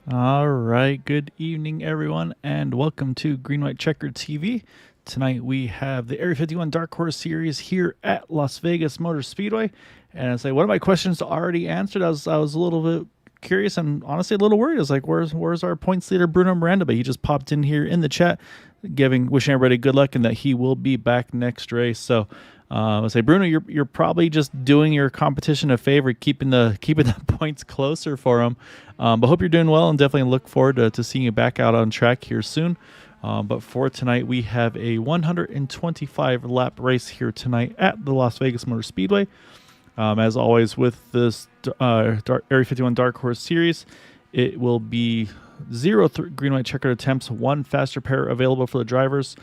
All right, good evening, everyone, and welcome to Green White Checker TV. Tonight we have the Area 51 Dark Horse series here at Las Vegas Motor Speedway. And I say one of my questions already answered. I was a little bit curious and honestly a little worried. I was like, where's our points leader Bruno Miranda? But he just popped in here in the chat, wishing everybody good luck and that he will be back next race. So I say, Bruno, you're probably just doing your competition a favor, keeping the points closer for him. But hope you're doing well, and definitely look forward to seeing you back out on track here soon. But for tonight, we have a 125 lap race here tonight at the Las Vegas Motor Speedway. As always, with this Area 51 Dark Horse series, it will be 0 green white checkered attempts, 1 faster pair available for the drivers.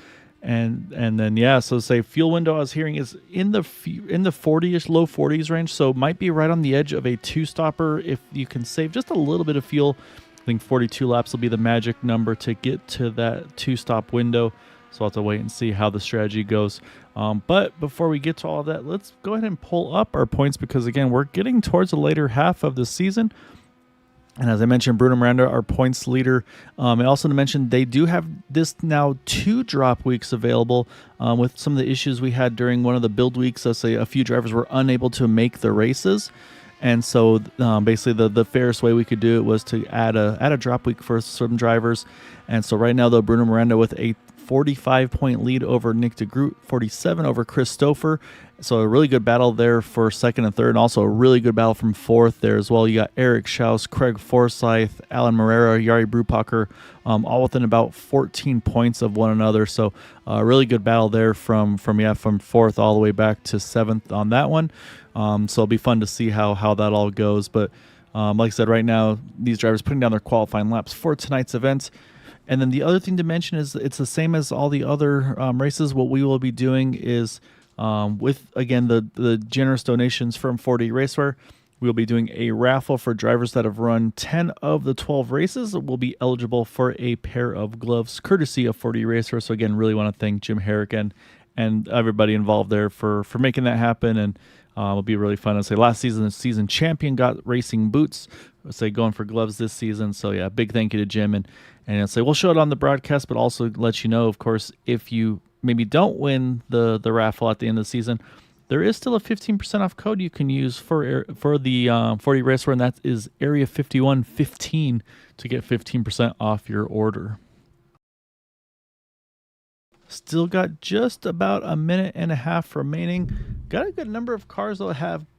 And then so say fuel window I was hearing is in the 40ish, low 40s range, so might be right on the edge of a 2-stopper if you can save just a little bit of fuel. I think 42 laps will be the magic number to get to that 2-stop window. So I'll have to wait and see how the strategy goes. But before we get to all of that, let's go ahead and pull up our points because again, we're getting towards the later half of the season. And as I mentioned, Bruno Miranda, our points leader. I also mentioned they do have this now 2 drop weeks available with some of the issues we had during one of the build weeks. Let's say a few drivers were unable to make the races. And so basically the fairest way we could do it was to add a drop week for some drivers. And so right now, though, Bruno Miranda with a 45-point lead over Nick DeGroot, 47 over Chris Stouffer. So a really good battle there for second and third, and also a really good battle from fourth there as well. You got Eric Schaus, Craig Forsyth, Alan Morera, Yari Brupacher, all within about 14 points of one another. So a really good battle there from fourth all the way back to seventh on that one. So it'll be fun to see how that all goes. But like I said, right now, these drivers putting down their qualifying laps for tonight's event. And then the other thing to mention is it's the same as all the other races. What we will be doing is with, again, the generous donations from 4D Raceware, we'll be doing a raffle for drivers that have run 10 of the 12 races. Will be eligible for a pair of gloves courtesy of 4D Raceware. So again, really want to thank Jim Herrick and everybody involved there for making that happen. And it'll be really fun. I'd say last season, the season champion got racing boots. I'd say going for gloves this season. So yeah, big thank you to Jim. And I'd say we'll show it on the broadcast, but also let you know, of course, if you maybe don't win the raffle at the end of the season, there is still a 15% off code you can use for the 4D Raceware, and that is Area5115 to get 15% off your order. Still got just about a minute and a half remaining. Got a good number of cars that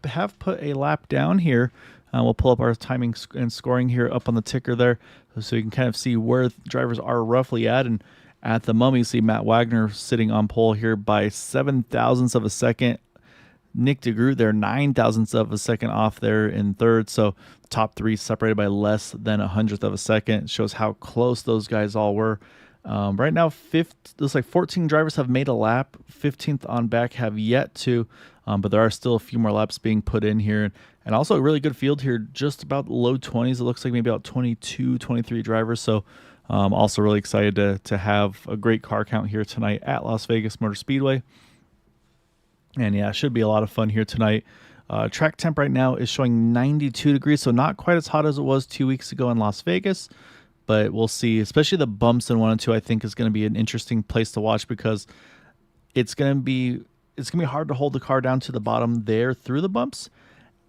have put a lap down here. We'll pull up our timing and scoring here up on the ticker there, so you can kind of see where drivers are roughly at. And at the moment, you see Matt Wagner sitting on pole here by 7 thousandths of a second. Nick DeGroot there 9 thousandths of a second off there in third. So top 3 separated by less than a hundredth of a second. Shows how close those guys all were. Right now, looks like 14 drivers have made a lap. 15th on back have yet to, but there are still a few more laps being put in here. And also a really good field here, just about low 20s. It looks like maybe about 22, 23 drivers. So also really excited to have a great car count here tonight at Las Vegas Motor Speedway. And yeah, it should be a lot of fun here tonight. Track temp right now is showing 92 degrees, so not quite as hot as it was 2 weeks ago in Las Vegas. But we'll see, especially the bumps in 1 and 2, I think is going to be an interesting place to watch because it's going to be hard to hold the car down to the bottom there through the bumps.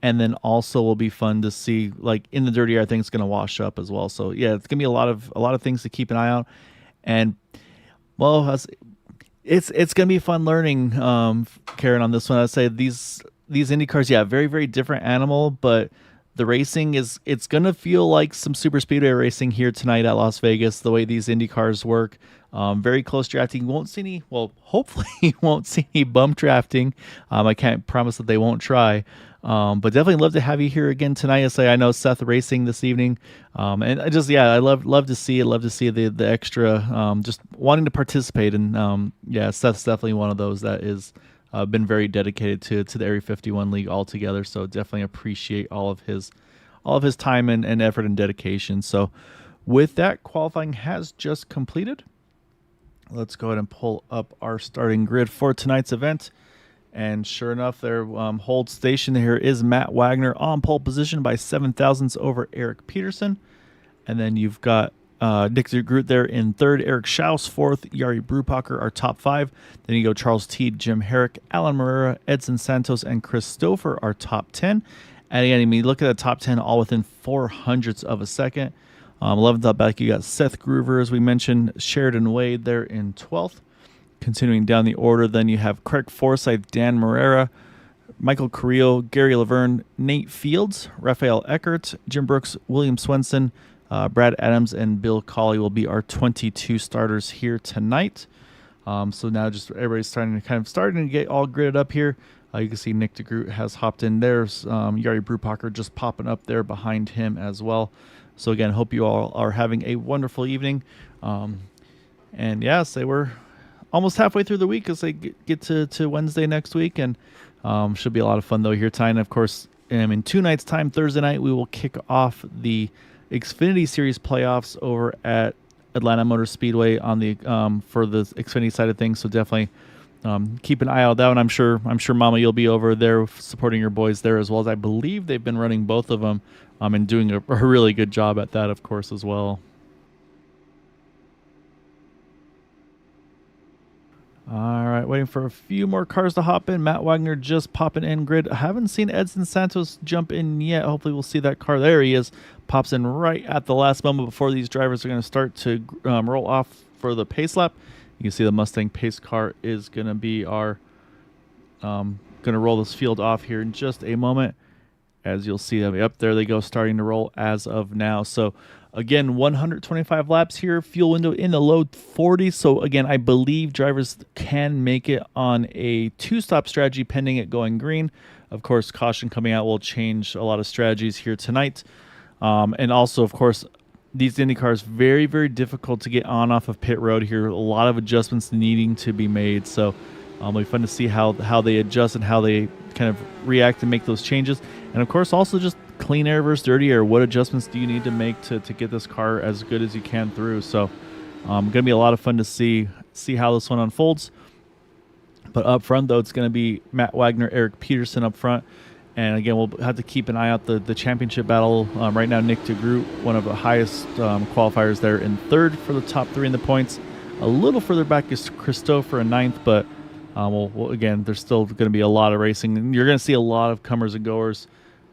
And then also will be fun to see, like in the dirty air, I think it's going to wash up as well. So yeah, it's going to be a lot of things to keep an eye out. And well, it's going to be fun learning, Karen, on this one. I'd say these Indy cars, yeah, very, very different animal, but the racing it's going to feel like some super speedway racing here tonight at Las Vegas, the way these Indy cars work. Very close drafting. You won't see any, well, hopefully you won't see any bump drafting. I can't promise that they won't try. But definitely love to have you here again tonight. I know Seth racing this evening. And I love to see it. Love to see the extra, just wanting to participate. And yeah, Seth's definitely one of those that is been very dedicated to the Area 51 League altogether. So definitely appreciate all of his time and effort and dedication. So with that, qualifying has just completed. Let's go ahead and pull up our starting grid for tonight's event. And sure enough, their hold station here is Matt Wagner on pole position by 7 thousandths over Eric Peterson. And then you've got Nick DeGroot there in third, Eric Schaus fourth, Yari Brupacher are top five. Then you go Charles Teed, Jim Herrick, Alan Moreira, Edson Santos, and Christopher are top 10. And again, I mean, look at the top 10 all within 400ths of a second. 11th up back, you got Seth Groover, as we mentioned, Sheridan Wade there in 12th. Continuing down the order, then you have Craig Forsyth, Dan Moreira, Michael Carrillo, Gary Laverne, Nate Fields, Raphael Eckert, Jim Brooks, William Swenson, Brad Adams, and Bill Colley will be our 22 starters here tonight. So now just everybody's starting to get all gridded up here. You can see Nick DeGroot has hopped in. There's Yari Brupacher just popping up there behind him as well. So again, hope you all are having a wonderful evening. And yeah, say we're almost halfway through the week as they get to Wednesday next week, and should be a lot of fun though here tonight. And of course, in 2 nights time, Thursday night, we will kick off the Xfinity Series playoffs over at Atlanta Motor Speedway on the for the Xfinity side of things. So definitely keep an eye out that one. I'm sure Mama, you'll be over there supporting your boys there as well, as I believe they've been running both of them and doing a really good job at that, of course, as well. All right, waiting for a few more cars to hop in. Matt Wagner just popping in grid. I haven't seen Edson Santos jump in yet. Hopefully we'll see that car. There he is. Pops in right at the last moment before these drivers are going to start to roll off for the pace lap. You can see the Mustang pace car is going to be our going to roll this field off here in just a moment. As you'll see, up there they go, starting to roll as of now. So again, 125 laps here, fuel window in the low 40s. So again, I believe drivers can make it on a 2-stop strategy pending it going green. Of course, caution coming out will change a lot of strategies here tonight. And also, of course, these Indy cars, very, very difficult to get on off of pit road here. A lot of adjustments needing to be made. So it'll be fun to see how they adjust and how they kind of react and make those changes. And of course, also just clean air versus dirty air. What adjustments do you need to make to get this car as good as you can through? So going to be a lot of fun to see how this one unfolds. But up front, though, it's going to be Matt Wagner, Eric Peterson up front. And again, we'll have to keep an eye out the championship battle. Right now, Nick DeGroot, one of the highest qualifiers there in third for the top 3 in the points. A little further back is Christopher in ninth, but well, again, there's still going to be a lot of racing. And you're going to see a lot of comers and goers,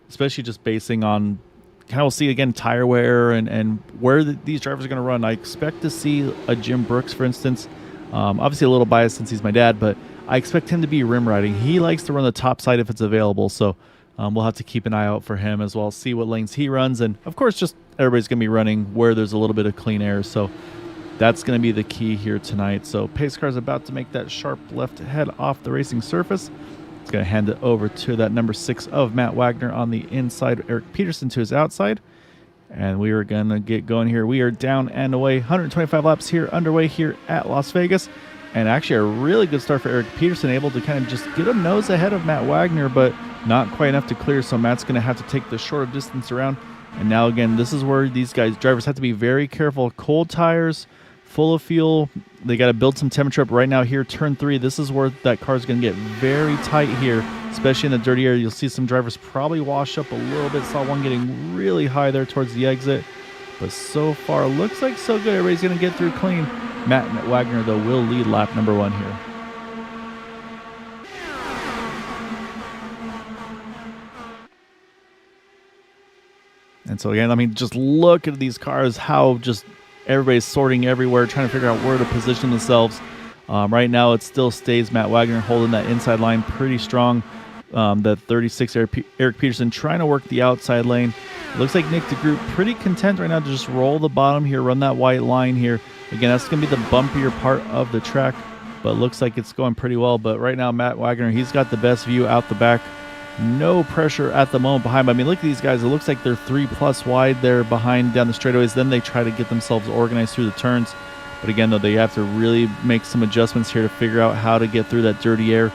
especially just basing on kind of, we'll see again tire wear and where these drivers are going to run. I expect to see a Jim Brooks, for instance. Obviously a little biased since he's my dad, but I expect him to be rim riding. He likes to run the top side if it's available. So we'll have to keep an eye out for him as well, see what lanes he runs. And of course, just everybody's going to be running where there's a little bit of clean air. So that's going to be the key here tonight. So pace car's about to make that sharp left head off the racing surface. It's going to hand it over to that number 6 of Matt Wagner on the inside, Eric Peterson to his outside. And we are going to get going here. We are down and away, 125 laps here, underway here at Las Vegas. And actually a really good start for Eric Peterson, able to kind of just get a nose ahead of Matt Wagner, but not quite enough to clear. So Matt's going to have to take the shorter distance around. And now again, this is where these drivers have to be very careful. Cold tires, full of fuel. They got to build some temperature up right now here. Turn 3, this is where that car is going to get very tight here, especially in the dirty area. You'll see some drivers probably wash up a little bit. Saw one getting really high there towards the exit. But so far, looks like so good. Everybody's going to get through clean. Matt Wagner, though, will lead lap number 1 here. And so again, I mean, just look at these cars, how just everybody's sorting everywhere, trying to figure out where to position themselves. Right now, it still stays Matt Wagner holding that inside line pretty strong. That 36 Eric Peterson trying to work the outside lane. It looks like Nick DeGroot pretty content right now to just roll the bottom here, run that white line here. Again, that's going to be the bumpier part of the track, but looks like it's going pretty well. But right now, Matt Wagner, he's got the best view out the back. No pressure at the moment behind. I mean, look at these guys. It looks like they're 3+ wide there behind down the straightaways. Then they try to get themselves organized through the turns. But again, though, they have to really make some adjustments here to figure out how to get through that dirty air.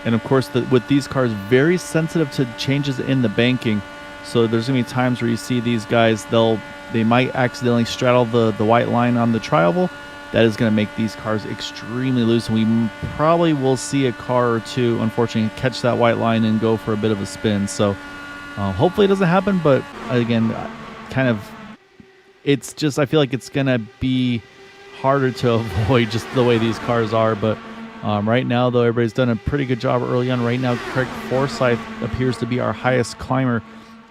And of course, with these cars, very sensitive to changes in the banking. So there's going to be times where you see these guys, they might accidentally straddle the white line on the tri-oval. That is going to make these cars extremely loose, and we probably will see a car or two, unfortunately, catch that white line and go for a bit of a spin. So hopefully it doesn't happen, but again, kind of it's just, I feel like it's gonna be harder to avoid just the way these cars are. But right now, though, everybody's done a pretty good job early on. Right now, Craig Forsyth appears to be our highest climber.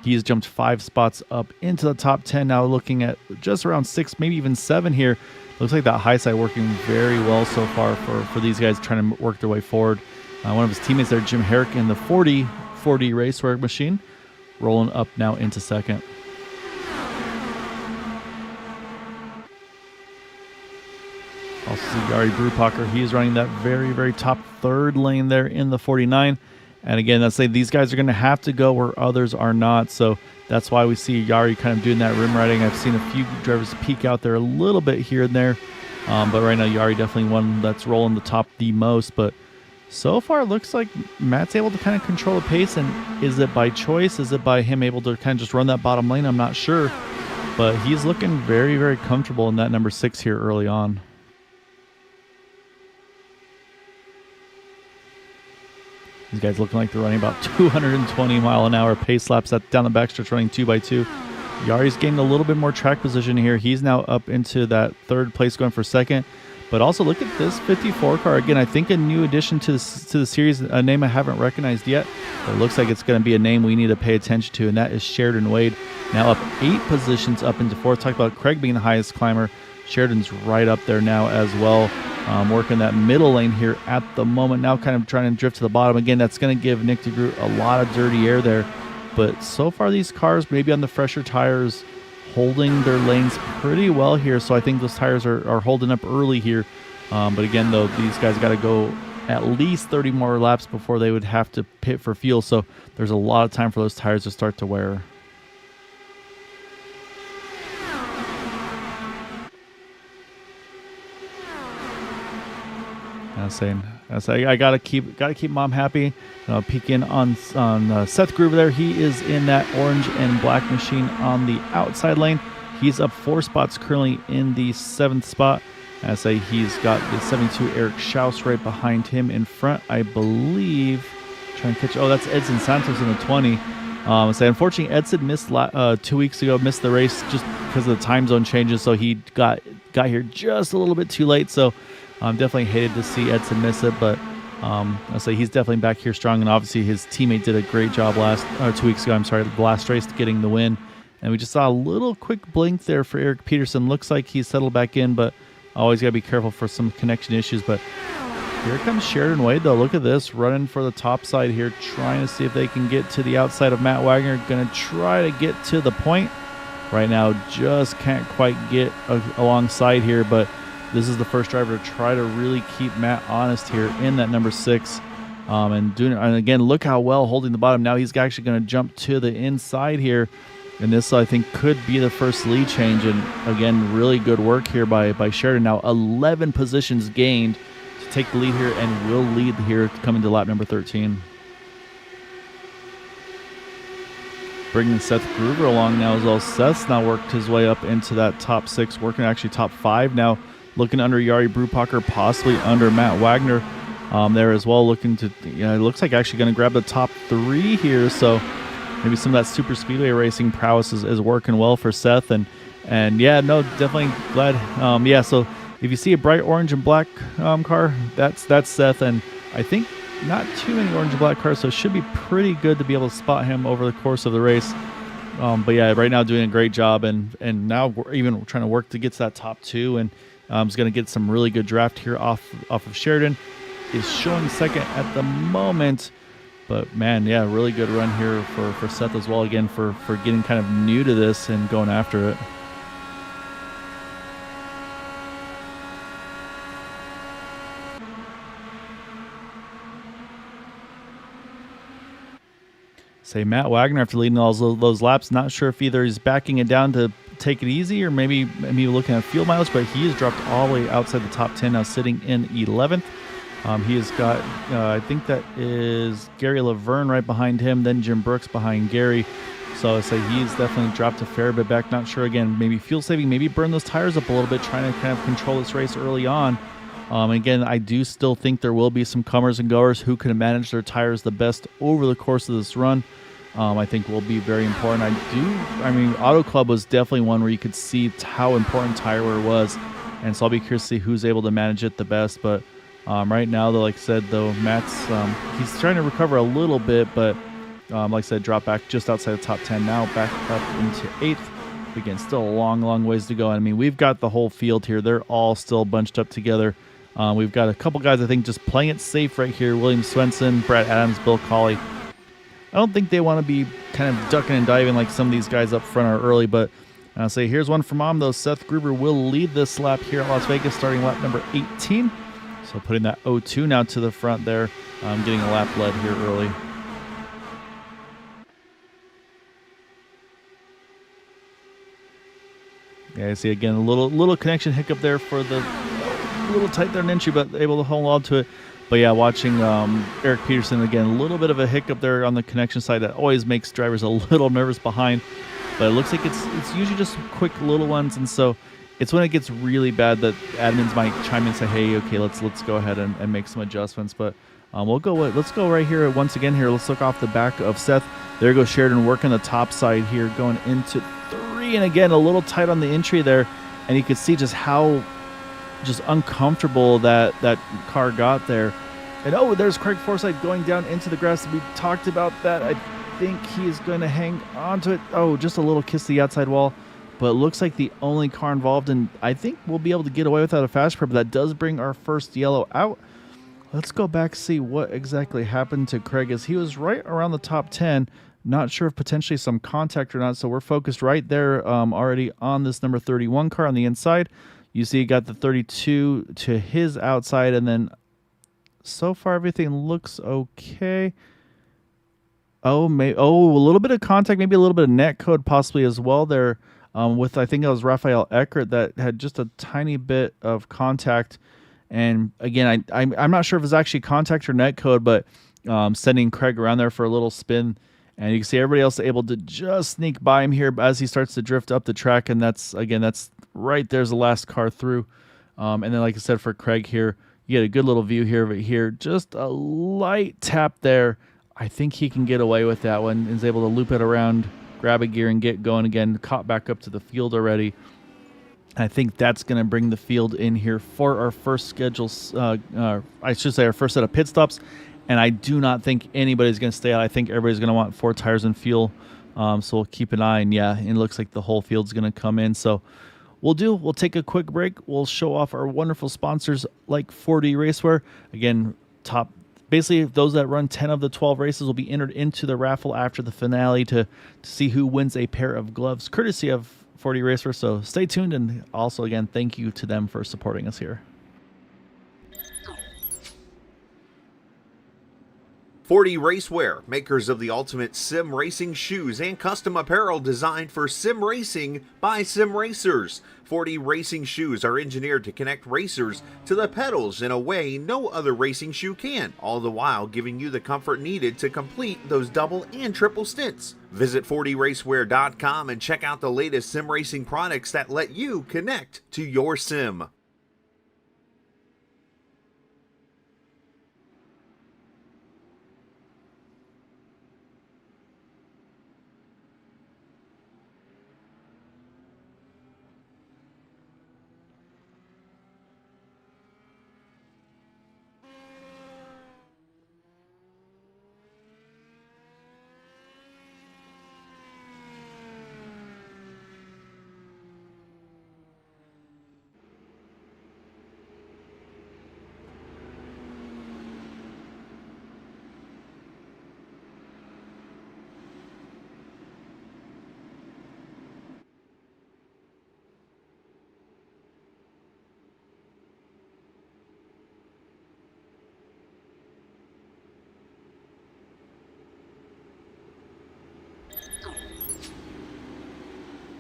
He's jumped 5 spots up into the top 10. Now looking at just around 6, maybe even 7 here. Looks like that high side working very well so far for these guys trying to work their way forward. One of his teammates there, Jim Herrick, in the 40 racework machine, rolling up now into second. Also see Yari Brupacher. He's running that very, very top 3rd lane there in the 49. And again, that's like these guys are going to have to go where others are not. So that's why we see Yari kind of doing that rim riding. I've seen a few drivers peek out there a little bit here and there. But right now, Yari definitely one that's rolling the top the most. But so far, it looks like Matt's able to kind of control the pace. And is it by choice? Is it by him able to kind of just run that bottom lane? I'm not sure. But he's looking very, very comfortable in that number 6 here early on. These guys looking like they're running about 220 mile an hour pace laps down the backstretch, running 2x2. Yari's gained a little bit more track position here. He's now up into that 3rd place, going for 2nd. But also look at this 54 car. Again, I think a new addition to the series, a name I haven't recognized yet. But it looks like it's going to be a name we need to pay attention to, and that is Sheridan Wade. Now up 8 positions up into 4th. Talk about Craig being the highest climber. Sheridan's right up there now as well. Working that middle lane here at the moment. Now kind of trying to drift to the bottom. Again, that's going to give Nick DeGroot a lot of dirty air there. But so far these cars, maybe on the fresher tires, holding their lanes pretty well here. So I think those tires are holding up early here. But again, though, these guys got to go at least 30 more laps before they would have to pit for fuel. So there's a lot of time for those tires to start to wear. I gotta keep mom happy. Peek in on Seth Groover there. He is in that orange and black machine on the outside lane. He's up 4 spots currently in the 7th spot. He's got the 72 Eric Schaus right behind him in front, I believe. Trying to catch. Oh, that's Edson Santos in the 20. Unfortunately, Edson missed 2 weeks ago. Missed the race just because of the time zone changes. So he got here just a little bit too late. So definitely hated to see Edson miss it, but he's definitely back here strong, and obviously his teammate did a great job 2 weeks ago. The last race getting the win, and we just saw a little quick blink there for Eric Peterson. Looks like he's settled back in, but always got to be careful for some connection issues. But here comes Sheridan Wade, though. Look at this, running for the top side here, trying to see if they can get to the outside of Matt Wagner. Going to try to get to the point. Right now, just can't quite get alongside here, but this is the first driver to try to really keep Matt honest here in that number 6. And again, look how well holding the bottom. Now he's actually going to jump to the inside here. And this, I think, could be the first lead change. And again, really good work here by Sheridan. Now 11 positions gained to take the lead here, and will lead here coming to lap number 13. Bringing Seth Groover along now as well. Seth's now worked his way up into that top 6, working actually top 5 now. Looking under Yari Brupacher, possibly under Matt Wagner there as well. Looking to, it looks like actually going to grab the top 3 here. So maybe some of that super speedway racing prowess is working well for Seth. And yeah, no, definitely glad. So if you see a bright orange and black car, that's Seth. And I think not too many orange and black cars, so it should be pretty good to be able to spot him over the course of the race. But yeah, right now doing a great job. And now we're even trying to work to get to that top 2. And is going to get some really good draft here off of Sheridan. Is showing second at the moment. But man, yeah, really good run here for Seth as well. Again, for getting kind of new to this and going after it. Matt Wagner, after leading all those laps, not sure if either he's backing it down to take it easy or maybe looking at fuel mileage, but he has dropped all the way outside the top 10 now, sitting in 11th. He has got, I think that is Gary Laverne right behind him, then Jim Brooks behind Gary. So he's definitely dropped a fair bit back. Not sure, again, maybe fuel saving, maybe burn those tires up a little bit, trying to kind of control this race early on. Again, I do still think there will be some comers and goers who can manage their tires the best over the course of this run. I think will be very important. I mean, Auto Club was definitely one where you could see how important tire wear was, and so I'll be curious to see who's able to manage it the best. But right now, though, like I said, though, Matt's he's trying to recover a little bit, but like I said, drop back just outside the top 10 now, back up into 8th. Again, still a long, long ways to go. I mean, we've got the whole field here. They're all still bunched up together. We've got a couple guys, I think, just playing it safe right here. William Swenson, Brad Adams, Bill Colley. I don't think they want to be kind of ducking and diving like some of these guys up front are early, but I'll say here's one for Mom, though. Seth Gruber will lead this lap here at Las Vegas, starting lap number 18. So putting that 0-2 now to the front there, getting a lap led here early. Yeah, I see again a little connection hiccup there for the little tight there in entry, but able to hold on to it. But yeah, watching Eric Peterson again, a little bit of a hiccup there on the connection side that always makes drivers a little nervous behind. But it looks like it's usually just quick little ones, and so it's when it gets really bad that admins might chime in and say, "Hey, okay, let's go ahead and make some adjustments." But let's go right here once again here. Let's look off the back of Seth. There goes Sheridan working the top side here, going into 3, and again a little tight on the entry there, and you could see just how just uncomfortable that car got there. And oh, there's Craig Forsyth going down into the grass. We talked about that. I think he is going to hang onto it. Oh, just a little kiss to the outside wall. But it looks like the only car involved, and I think we'll be able to get away without a fast prep. That does bring our first yellow out. Let's go back see what exactly happened to Craig, as he was right around the top 10. Not sure if potentially some contact or not, so we're focused right there already on this number 31 car on the inside. You see he got the 32 to his outside, and then so far everything looks okay. Oh, a little bit of contact, maybe a little bit of net code possibly as well there with, I think it was Raphael Eckert that had just a tiny bit of contact. And again, I'm not sure if it's actually contact or net code, but sending Craig around there for a little spin. And you can see everybody else able to just sneak by him here as he starts to drift up the track. And that's right there's the last car through. And then, like I said, for Craig here, you get a good little view here of it here. Just a light tap there. I think he can get away with that one. Is able to loop it around, grab a gear, and get going again. Caught back up to the field already. I think that's going to bring the field in here for our first schedule. I should say our first set of pit stops. And I do not think anybody's going to stay out. I think everybody's going to want 4 tires and fuel. So we'll keep an eye. And yeah, it looks like the whole field's going to come in. So we'll take a quick break. We'll show off our wonderful sponsors like 4D Racewear. Again, basically those that run 10 of the 12 races will be entered into the raffle after the finale to see who wins a pair of gloves, courtesy of 4D Racewear. So stay tuned. And also, again, thank you to them for supporting us here. 4D Racewear, makers of the ultimate sim racing shoes and custom apparel designed for sim racing by sim racers. 4D racing shoes are engineered to connect racers to the pedals in a way no other racing shoe can, all the while giving you the comfort needed to complete those double and triple stints. Visit 4dracewear.com and check out the latest sim racing products that let you connect to your sim.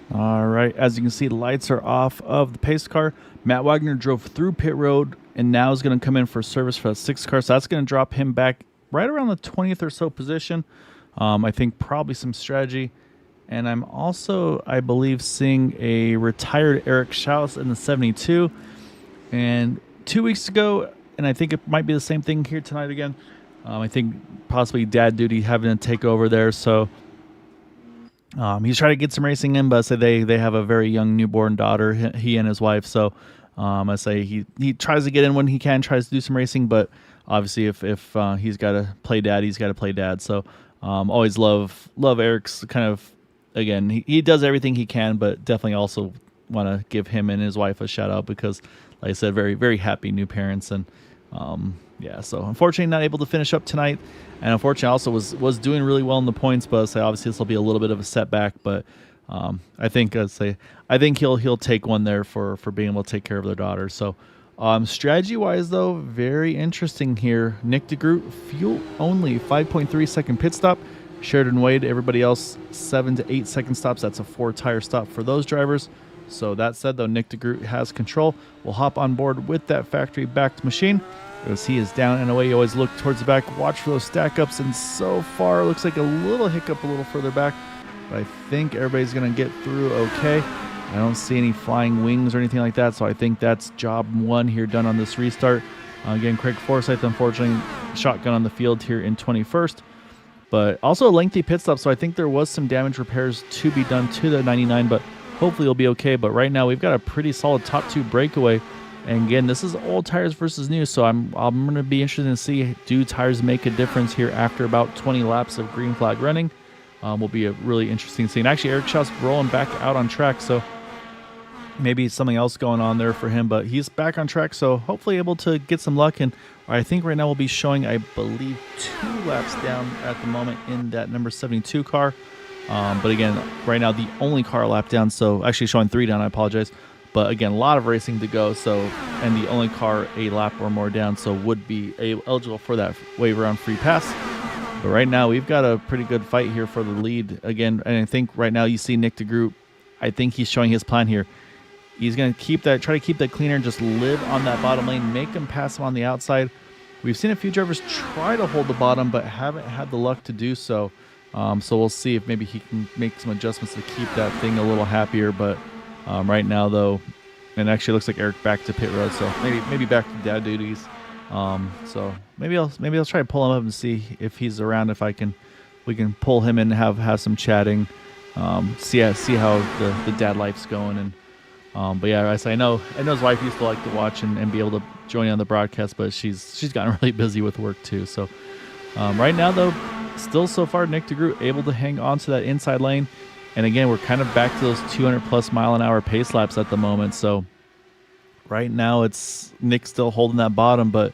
All right, as you can see, lights are off of the pace car. Matt Wagner drove through pit road and now is going to come in for service for that 6th car. So that's going to drop him back right around the 20th or so position. I think probably some strategy. And I'm also, I believe, seeing a retired Eric Schaus in the 72. And 2 weeks ago, and I think it might be the same thing here tonight again, I think possibly dad duty having to take over there. So He's trying to get some racing in, but I say they have a very young newborn daughter, he and his wife. So I say he tries to get in when he can, tries to do some racing, but obviously if he's got to play dad, he's got to play dad. So always love Eric's kind of, again, he does everything he can, but definitely also want to give him and his wife a shout out because, like I said, very, very happy new parents. And yeah, so unfortunately not able to finish up tonight, and unfortunately also was doing really well in the points, but say obviously this will be a little bit of a setback, but I think he'll take one there for being able to take care of their daughter. So strategy wise though, very interesting here. Nick DeGroot, fuel only 5.3 second pit stop. Sheridan Wade, everybody else 7 to 8 second stops. That's a 4 tire stop for those drivers. So that said, though, Nick DeGroot has control. We'll hop on board with that factory-backed machine. As he is down and away, you always look towards the back, watch for those stack-ups, and so far, it looks like a little hiccup a little further back, but I think everybody's going to get through okay. I don't see any flying wings or anything like that, so I think that's job one here done on this restart. Again, Craig Forsyth, unfortunately, shotgun on the field here in 21st, but also a lengthy pit stop, so I think there was some damage repairs to be done to the 99, but hopefully it'll be okay. But right now we've got a pretty solid top 2 breakaway, and again, this is old tires versus new, so I'm going to be interested to see, do tires make a difference here after about 20 laps of green flag running. Will be a really interesting scene. Actually, Eric Shaw's rolling back out on track, so maybe something else going on there for him, but he's back on track, so hopefully able to get some luck. And I think right now we'll be showing, I believe, 2 laps down at the moment in that number 72 car. But again, right now the only car lap down, so actually showing 3 down, I apologize. But again, a lot of racing to go, so, and the only car a lap or more down, so would be eligible for that waiver on free pass. But right now we've got a pretty good fight here for the lead again, and I think right now you see Nick DeGroot, I think he's showing his plan here. He's going to keep that, try to keep that cleaner and just live on that bottom lane, make him pass him on the outside. We've seen a few drivers try to hold the bottom, but haven't had the luck to do so. So we'll see if maybe he can make some adjustments to keep that thing a little happier. But right now, though, and actually looks like Eric back to pit road, so maybe back to dad duties. So maybe I'll try to pull him up and see if he's around. If we can pull him in and have some chatting. See how the dad life's going. And but yeah, I know his wife used to like to watch and be able to join on the broadcast, but she's gotten really busy with work too. So right now, though, still so far, Nick DeGroot able to hang on to that inside lane. And again, we're kind of back to those 200+ mile-an-hour pace laps at the moment. So right now, it's Nick still holding that bottom, but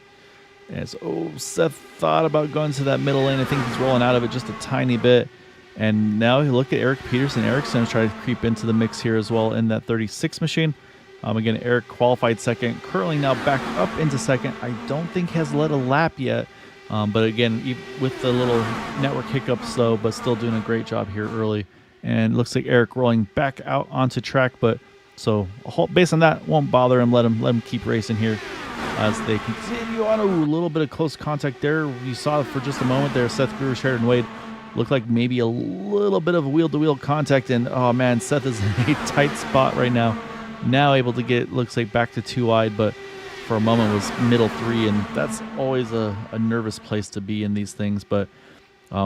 Seth thought about going to that middle lane. I think he's rolling out of it just a tiny bit. And now you look at Eric Peterson. Eric's going to try to creep into the mix here as well in that 36 machine. Again, Eric qualified second, currently now back up into second. I don't think he has led a lap yet. But again, with the little network hiccups though, but still doing a great job here early. And it looks like Eric rolling back out onto track, but so based on that, won't bother him. Let him keep racing here as they continue on. A little bit of close contact there. You saw for just a moment there, Seth Greer, Sheridan Wade looked like maybe a little bit of wheel-to-wheel contact, and oh man, Seth is in a tight spot right now. Now able to get, looks like back to 2 wide, but for a moment was middle 3, and that's always a nervous place to be in these things. But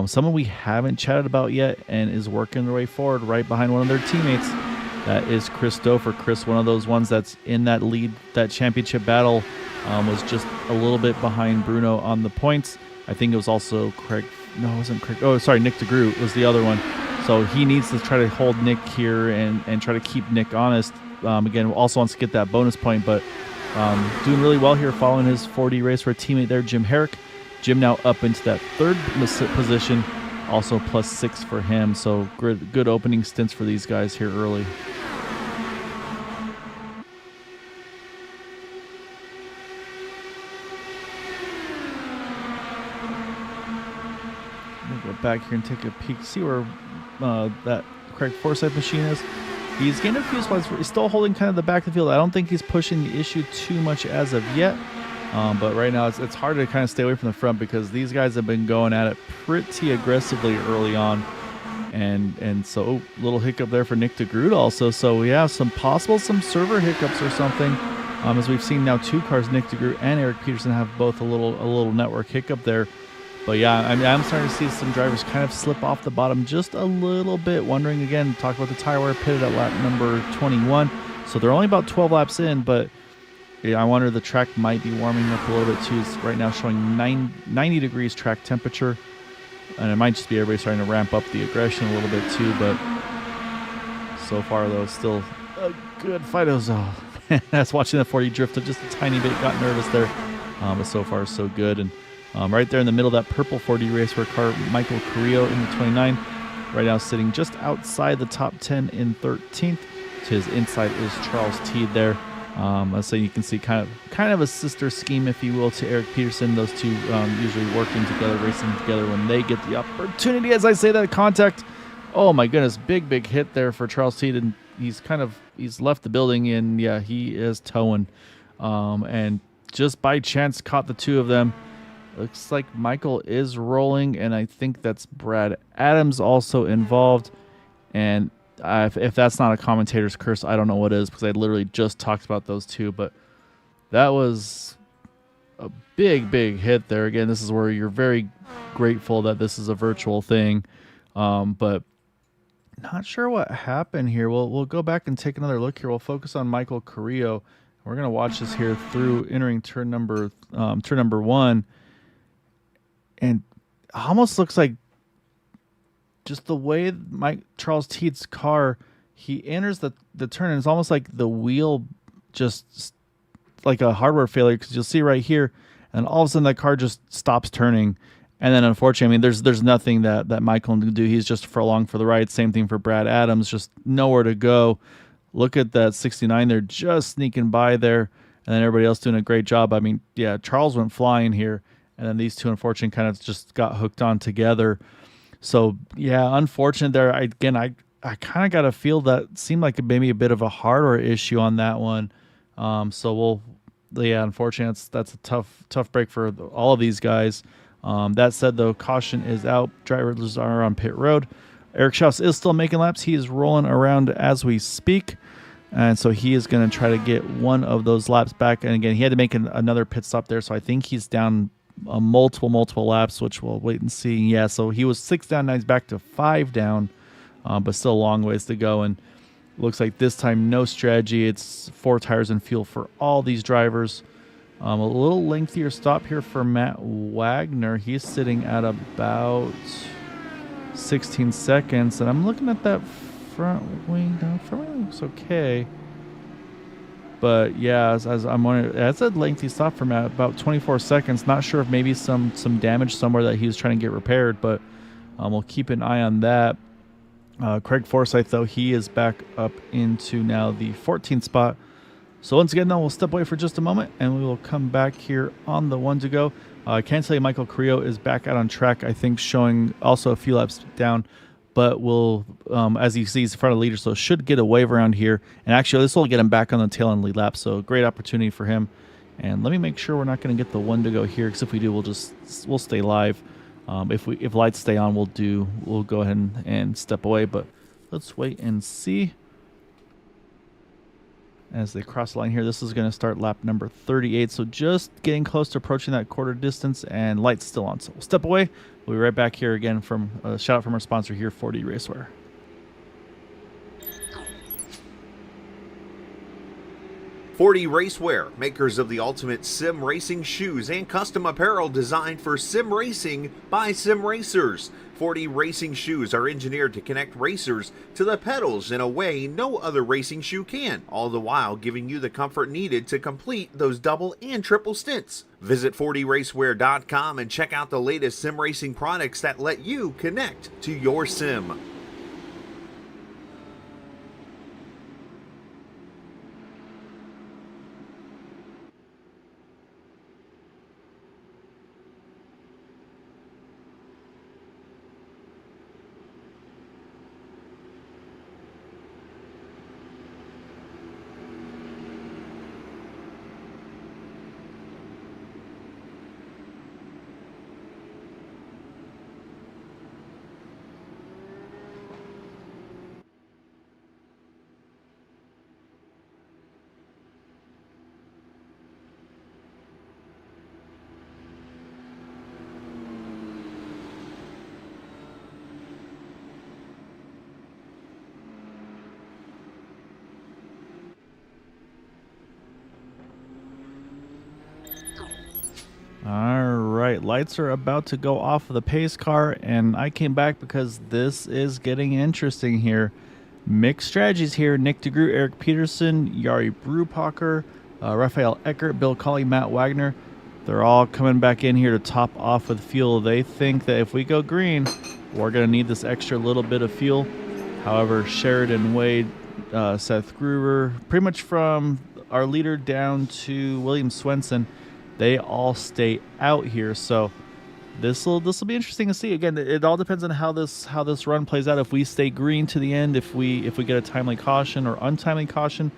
someone we haven't chatted about yet and is working their way forward right behind one of their teammates, that is Chris Dofer. Chris, one of those ones that's in that lead, that championship battle, was just a little bit behind Bruno on the points. I think it was also Craig. No, it wasn't Craig. Oh, sorry, Nick DeGroot was the other one. So he needs to try to hold Nick here and try to keep Nick honest. Again, also wants to get that bonus point, but doing really well here following his 4D race for a teammate there, Jim Herrick. Jim now up into that 3rd position, also +6 for him. So good opening stints for these guys here early. We'll go back here and take a peek, see where that Craig Forsyth machine is. He's gained a few spots. He's still holding kind of the back of the field. I don't think he's pushing the issue too much as of yet. But right now it's hard to kind of stay away from the front because these guys have been going at it pretty aggressively early on. And so little hiccup there for Nick DeGroot also. So we have some server hiccups or something. As we've seen now 2 cars, Nick DeGroot and Eric Peterson have both a little network hiccup there. But yeah, I mean, I'm starting to see some drivers kind of slip off the bottom just a little bit. Wondering again, talk about the tire wear pitted at lap number 21. So they're only about 12 laps in, but yeah, I wonder the track might be warming up a little bit too. It's right now showing 90 degrees track temperature. And it might just be everybody starting to ramp up the aggression a little bit too. But so far, though, still a good fight. I was watching that 40 drift just a tiny bit, got nervous there. But so far, so good. And right there in the middle of that purple 4D Racewear car, Michael Carrillo in the 29. Right now sitting just outside the top 10 in 13th. To his inside is Charles Teed there. So you can see kind of a sister scheme, if you will, to Eric Peterson. Those two usually working together, racing together when they get the opportunity. As I say that, contact. Oh my goodness, big hit there for Charles Teed, and he's left the building, and yeah, he is towing. And just by chance caught the two of them. Looks like Michael is rolling, and I think that's Brad Adams also involved. And if that's not a commentator's curse, I don't know what is, because I literally just talked about those two. But that was a big hit there. Again, this is where you're very grateful that this is a virtual thing. But not sure what happened here. We'll go back and take another look here. We'll focus on Michael Carrillo. We're gonna watch this here through entering turn number one, and it almost looks like just the way Charles Teed's car, he enters the turn, and it's almost like the wheel just like a hardware failure, because you'll see right here, and all of a sudden that car just stops turning. And then unfortunately, I mean, there's nothing that Michael can do. He's just along for the ride. Same thing for Brad Adams, just nowhere to go. Look at that 69 there, just sneaking by there, and then everybody else doing a great job. I mean, yeah, Charles went flying here, and then these two unfortunately kind of just got hooked on together. So yeah, unfortunate there. I kind of got a feel that seemed like maybe a bit of a hardware issue on that one. Unfortunately, that's a tough break for all of these guys. That said, though, caution is out. Drivers are on pit road. Eric Schaus is still making laps. He is rolling around as we speak, and so he is going to try to get one of those laps back. And again, he had to make another pit stop there, so I think he's down multiple laps, which we'll wait and see. Yeah, so he was 6 down, now he's back to 5 down, but still a long ways to go. And looks like this time no strategy. It's 4 tires and fuel for all these drivers. A little lengthier stop here for Matt Wagner. He's sitting at about 16 seconds, and I'm looking at that front wing. No, front wing looks okay. But yeah, as I'm wondering, that's a lengthy stop for Matt, about 24 seconds. Not sure if maybe some damage somewhere that he was trying to get repaired, but we'll keep an eye on that. Craig Forsyth, though, he is back up into now the 14th spot. So once again, though, we'll step away for just a moment, and we will come back here on the one to go. I can tell you Michael Carrillo is back out on track, I think, showing also a few laps down. But we'll, as he sees in front of the leader, so should get a wave around here. And actually, this will get him back on the tail end lead lap, so great opportunity for him. And let me make sure we're not going to get the one to go here, because if we do, we'll stay live. If lights stay on, we'll go ahead and step away. But let's wait and see. As they cross the line here, this is going to start lap number 38. So just getting close to approaching that quarter distance, and lights still on. So we'll step away. We'll be right back here again from a shout out from our sponsor here, 4D Racewear. 4D Racewear, makers of the ultimate sim racing shoes and custom apparel designed for sim racing by sim racers. 4D racing shoes are engineered to connect racers to the pedals in a way no other racing shoe can, all the while giving you the comfort needed to complete those double and triple stints. Visit 4dracewear.com and check out the latest sim racing products that let you connect to your sim. All right, lights are about to go off of the pace car, and I came back because this is getting interesting here. Mixed strategies here. Nick DeGroot, Eric Peterson, Yari Brupacher, Raphael Eckert, Bill Colley, Matt Wagner. They're all coming back in here to top off with fuel. They think that if we go green, we're going to need this extra little bit of fuel. However, Sheridan Wade, Seth Gruber, pretty much from our leader down to William Swenson, they all stay out here. So this will be interesting to see. Again, it all depends on how this run plays out. If we stay green to the end, if we get a timely caution or untimely caution,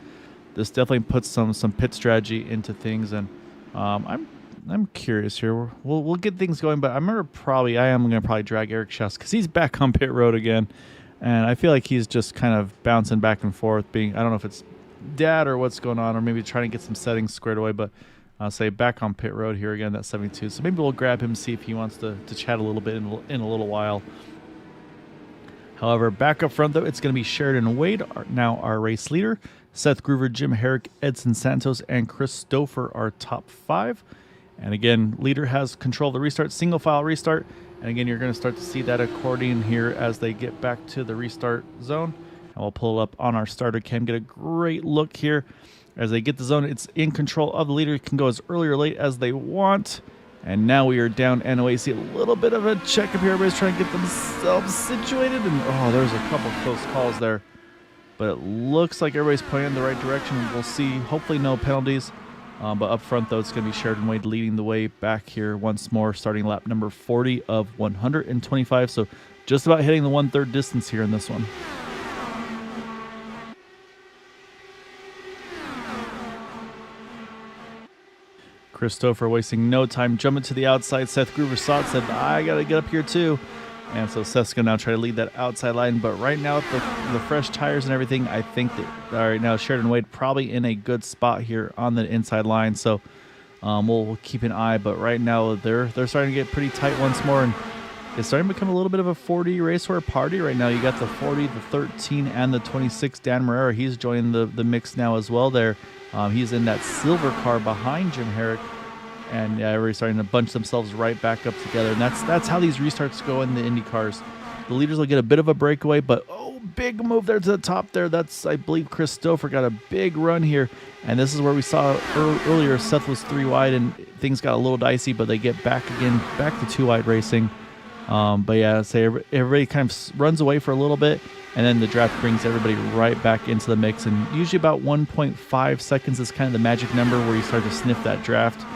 this definitely puts some pit strategy into things. And I'm curious here. We'll get things going, but I am gonna probably drag Eric Schuss because he's back on pit road again, and I feel like he's just kind of bouncing back and forth. I don't know if it's dad or what's going on, or maybe trying to get some settings squared away, but I'll say back on pit road here again, that 72. So maybe we'll grab him, see if he wants to chat a little bit in a little while. However, back up front, though, it's going to be Sheridan Wade, now our race leader. Seth Gruver, Jim Herrick, Edson Santos, and Chris Stouffer are top 5. And again, leader has control of the restart, single file restart. And again, you're going to start to see that accordion here as they get back to the restart zone. And we'll pull it up on our starter cam, get a great look here. As they get the zone, it's in control of the leader. It can go as early or late as they want. And now we are down NOA. See a little bit of a check up here. Everybody's trying to get themselves situated. And there's a couple close calls there. But it looks like everybody's pointing in the right direction. We'll see. Hopefully no penalties. But up front, though, it's going to be Sheridan Wade leading the way back here once more, starting lap number 40 of 125. So just about hitting the 1/3 distance here in this one. Christopher wasting no time, jumping to the outside. Seth Gruber saw it, said, I got to get up here too. And so Seth's going to now try to lead that outside line. But right now, with the fresh tires and everything, I think that right now Sheridan Wade probably in a good spot here on the inside line. So we'll keep an eye. But right now, they're starting to get pretty tight once more. And it's starting to become a little bit of a 40 raceware party right now. You got the 40, the 13, and the 26. Dan Marrera, he's joining the mix now as well there. He's in that silver car behind Jim Herrick. And everybody's starting to bunch themselves right back up together. And that's how these restarts go in the Indy cars. The leaders will get a bit of a breakaway, but big move there to the top there. That's, I believe, Chris Stouffer got a big run here. And this is where we saw earlier Seth was 3 wide and things got a little dicey, but they get back to 2 wide racing. But yeah, say everybody kind of runs away for a little bit, and then the draft brings everybody right back into the mix. And usually about 1.5 seconds is kind of the magic number where you start to sniff that draft.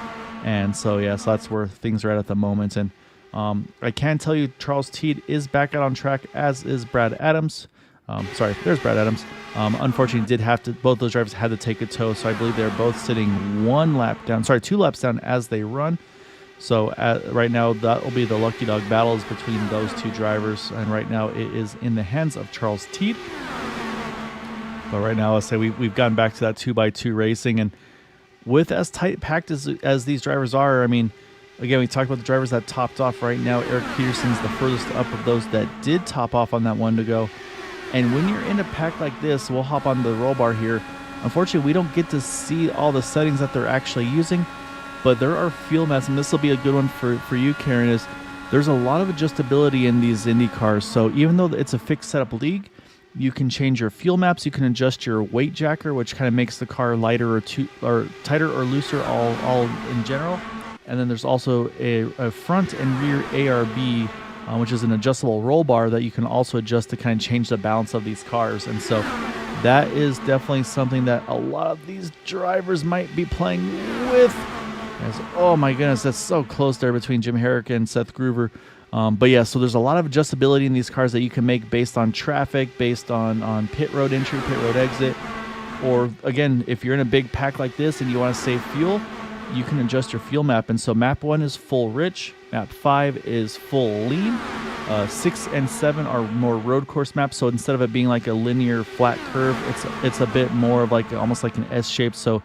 And so, yeah, so that's where things are at the moment. And I can tell you Charles Teed is back out on track, as is Brad Adams. There's Brad Adams. Unfortunately, both those drivers had to take a tow, so I believe they're both sitting 2 laps down as they run. So right now, that will be the lucky dog battles between those 2 drivers. And right now, it is in the hands of Charles Teed. But right now, let's say we've gotten back to that 2x2 racing. And with as tight packed as these drivers are, I mean, again, we talked about the drivers that topped off right now. Eric Peterson's the furthest up of those that did top off on that one to go. And when you're in a pack like this, we'll hop on the roll bar here. Unfortunately, we don't get to see all the settings that they're actually using, but there are fuel maps, and this will be a good one for you, Karen, is there's a lot of adjustability in these Indy cars. So even though it's a fixed setup league, you can change your fuel maps. You can adjust your weight jacker, which kind of makes the car lighter or tighter or looser all in general. And then there's also a front and rear ARB, which is an adjustable roll bar that you can also adjust to kind of change the balance of these cars. And so that is definitely something that a lot of these drivers might be playing with. Oh my goodness, that's so close there between Jim Herrick and Seth Gruver. But yeah, so there's a lot of adjustability in these cars that you can make based on traffic, based on pit road entry, pit road exit. Or again, if you're in a big pack like this and you want to save fuel, you can adjust your fuel map. And so map 1 is full rich, map 5 is full lean, 6 and 7 are more road course maps. So instead of it being like a linear flat curve, it's a bit more of like almost like an S shape. So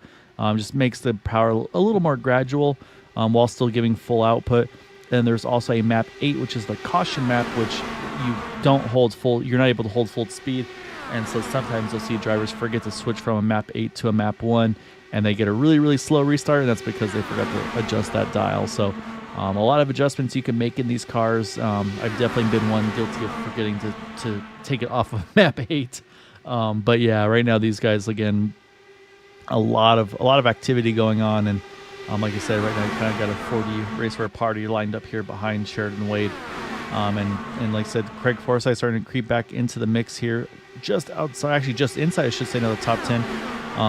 just makes the power a little more gradual while still giving full output. Then there's also a map 8, which is the caution map, which you're not able to hold full speed. And so sometimes you'll see drivers forget to switch from a map 8 to a map 1. and they get a really, really slow restart, and that's because they forgot to adjust that dial. So a lot of adjustments you can make in these cars. I've definitely been one guilty of forgetting to take it off of map 8. But yeah, right now these guys, again, a lot of activity going on, and like I said, right now you kind of got a 40 racewear party lined up here behind Sheridan Wade. And like I said, Craig Forsyth starting to creep back into the mix here, just outside, actually just inside, I should say, now the top 10.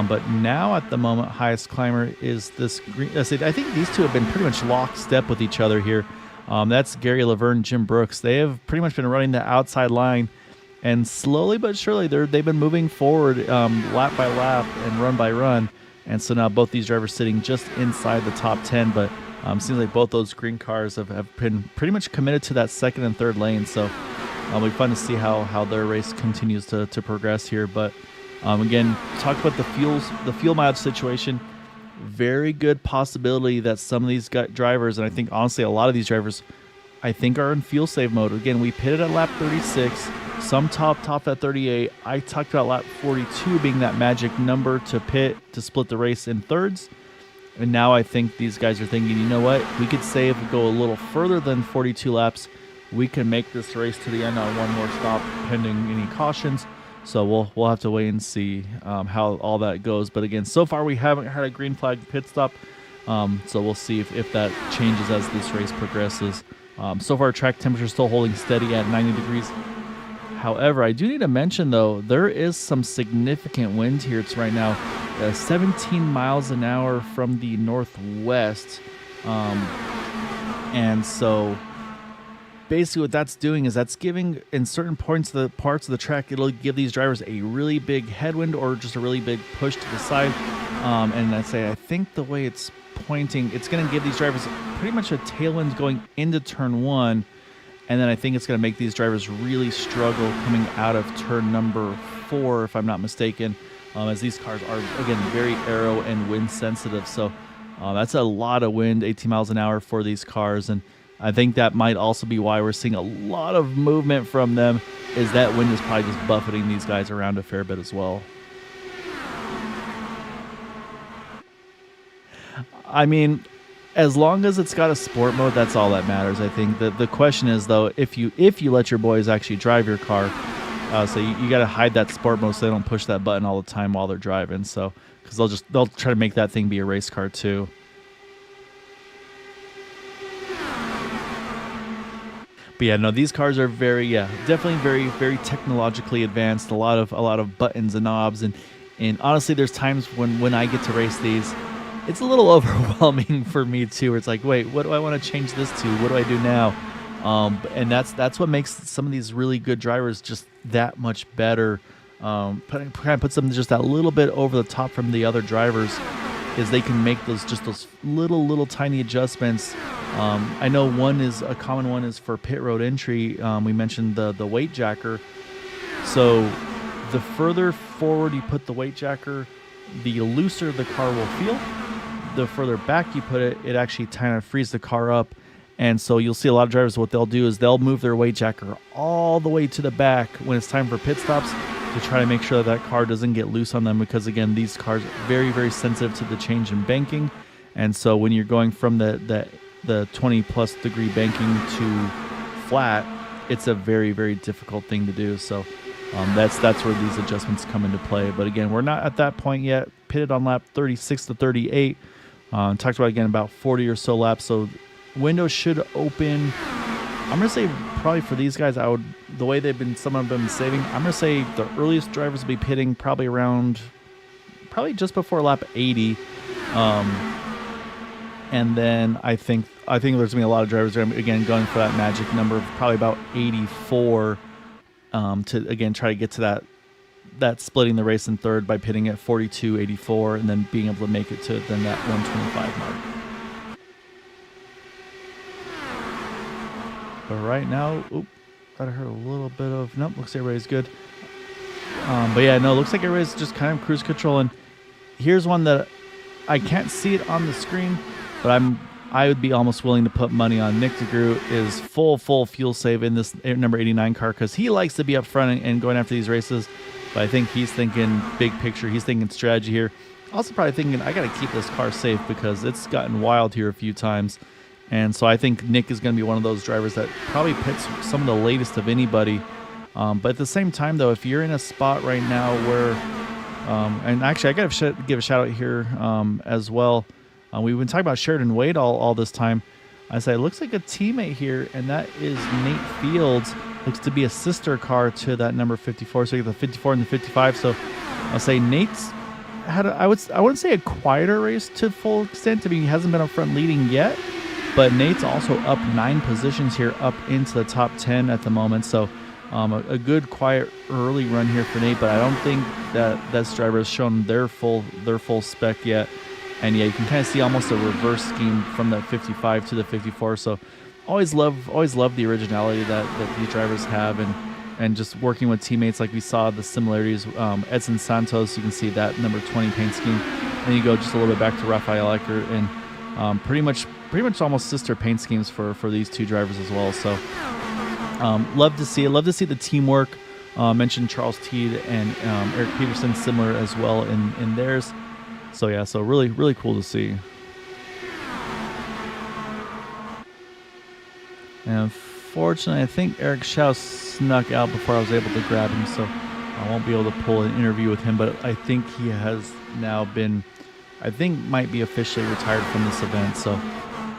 But now at the moment, highest climber is this green. I think these two have been pretty much lockstep with each other here. That's Gary Laverne, Jim Brooks. They have pretty much been running the outside line, and slowly but surely they've been moving forward lap by lap and run by run. And so now both these drivers sitting just inside the top 10, but seems like both those green cars have been pretty much committed to that second and third lane. So it'll be fun to see how their race continues to progress here. But again, talk about the fuel mileage situation. Very good possibility that some of these drivers, and I think honestly a lot of these drivers, I think are in fuel save mode. Again, we pitted at lap 36. Some top at 38. I talked about lap 42 being that magic number to pit to split the race in thirds. And now I think these guys are thinking, you know what? We could say if we go a little further than 42 laps, we can make this race to the end on one more stop pending any cautions. So we'll have to wait and see how all that goes. But again, so far we haven't had a green flag pit stop. So we'll see if that changes as this race progresses. So far track temperature is still holding steady at 90 degrees. However, I do need to mention, though, there is some significant wind here. It's right now 17 miles an hour from the northwest. And so basically what that's doing is that's giving, in certain parts of the track, it'll give these drivers a really big headwind or just a really big push to the side. And I think the way it's pointing, it's going to give these drivers pretty much a tailwind going into turn 1. And then I think it's going to make these drivers really struggle coming out of turn number 4, if I'm not mistaken, as these cars are, again, very aero and wind sensitive. So that's a lot of wind, 18 miles an hour for these cars. And I think that might also be why we're seeing a lot of movement from them, is that wind is probably just buffeting these guys around a fair bit as well. I mean, as long as it's got a sport mode, that's all that matters. I think the question is, though, if you let your boys actually drive your car, so you got to hide that sport mode so they don't push that button all the time while they're driving. So because they'll try to make that thing be a race car too. But yeah, no, these cars are definitely very, very technologically advanced. A lot of buttons and knobs, and honestly, there's times when I get to race these, it's a little overwhelming for me too. Where it's like, wait, what do I want to change this to? What do I do now? And that's what makes some of these really good drivers just that much better. Kind of puts them just that little bit over the top from the other drivers, is they can make those little tiny adjustments. I know a common one is for pit road entry. We mentioned the weight jacker. So the further forward you put the weight jacker, the looser the car will feel. The further back you put it, it actually kind of frees the car up. And so you'll see a lot of drivers, what they'll do is they'll move their weight jacker all the way to the back when it's time for pit stops to try to make sure that car doesn't get loose on them, because again, these cars are very, very sensitive to the change in banking. And so when you're going from the 20 plus degree banking to flat, it's a very, very difficult thing to do. So that's where these adjustments come into play. But again, we're not at that point yet. Pitted on lap 36 to 38. Talked about, again, about 40 or so laps. So windows should open. I'm going to say probably for these guys, the way some of them have been saving, I'm going to say the earliest drivers will be pitting probably just before lap 80. And then I think there's going to be a lot of drivers, again, going for that magic number of probably about 84 to, again, try to get to that splitting the race in third by pitting at 42, 84, and then being able to make it to then that 125 mark. But right now, thought I heard a little bit of, nope, looks like everybody's good. But yeah, no, looks like everybody's just kind of cruise control. And here's one that I can't see it on the screen, but I would be almost willing to put money on Nick DeGroot is full fuel save in this number 89 car, because he likes to be up front and going after these races. But I think he's thinking big picture. He's thinking strategy here. Also probably thinking, I got to keep this car safe because it's gotten wild here a few times. And so I think Nick is going to be one of those drivers that probably pits some of the latest of anybody. But at the same time, though, if you're in a spot right now where, and actually I got to give a shout out here as well. We've been talking about Sheridan Wade all this time. I say it looks like a teammate here, and that is Nate Fields. Looks to be a sister car to that number 54. So you get the 54 and the 55. So I'll say Nate's had I wouldn't say a quieter race to full extent. I mean, he hasn't been up front leading yet, but Nate's also up 9 positions here, up into the top 10 at the moment. So a good quiet early run here for Nate, but I don't think that this driver has shown their full spec yet. And yeah, you can kind of see almost a reverse scheme from that 55 to the 54. So always love the originality that these drivers have, and just working with teammates like we saw the similarities. Edson Santos, you can see that number 20 paint scheme. Then you go just a little bit back to Rafael Eckert, and pretty much almost sister paint schemes for these two drivers as well. So love to see the teamwork. Mentioned Charles Teed and Eric Peterson similar as well in theirs. So yeah, so really cool to see. And unfortunately, I think Eric Schau snuck out before I was able to grab him, so I won't be able to pull an interview with him. But I think he has now been, might be officially retired from this event. So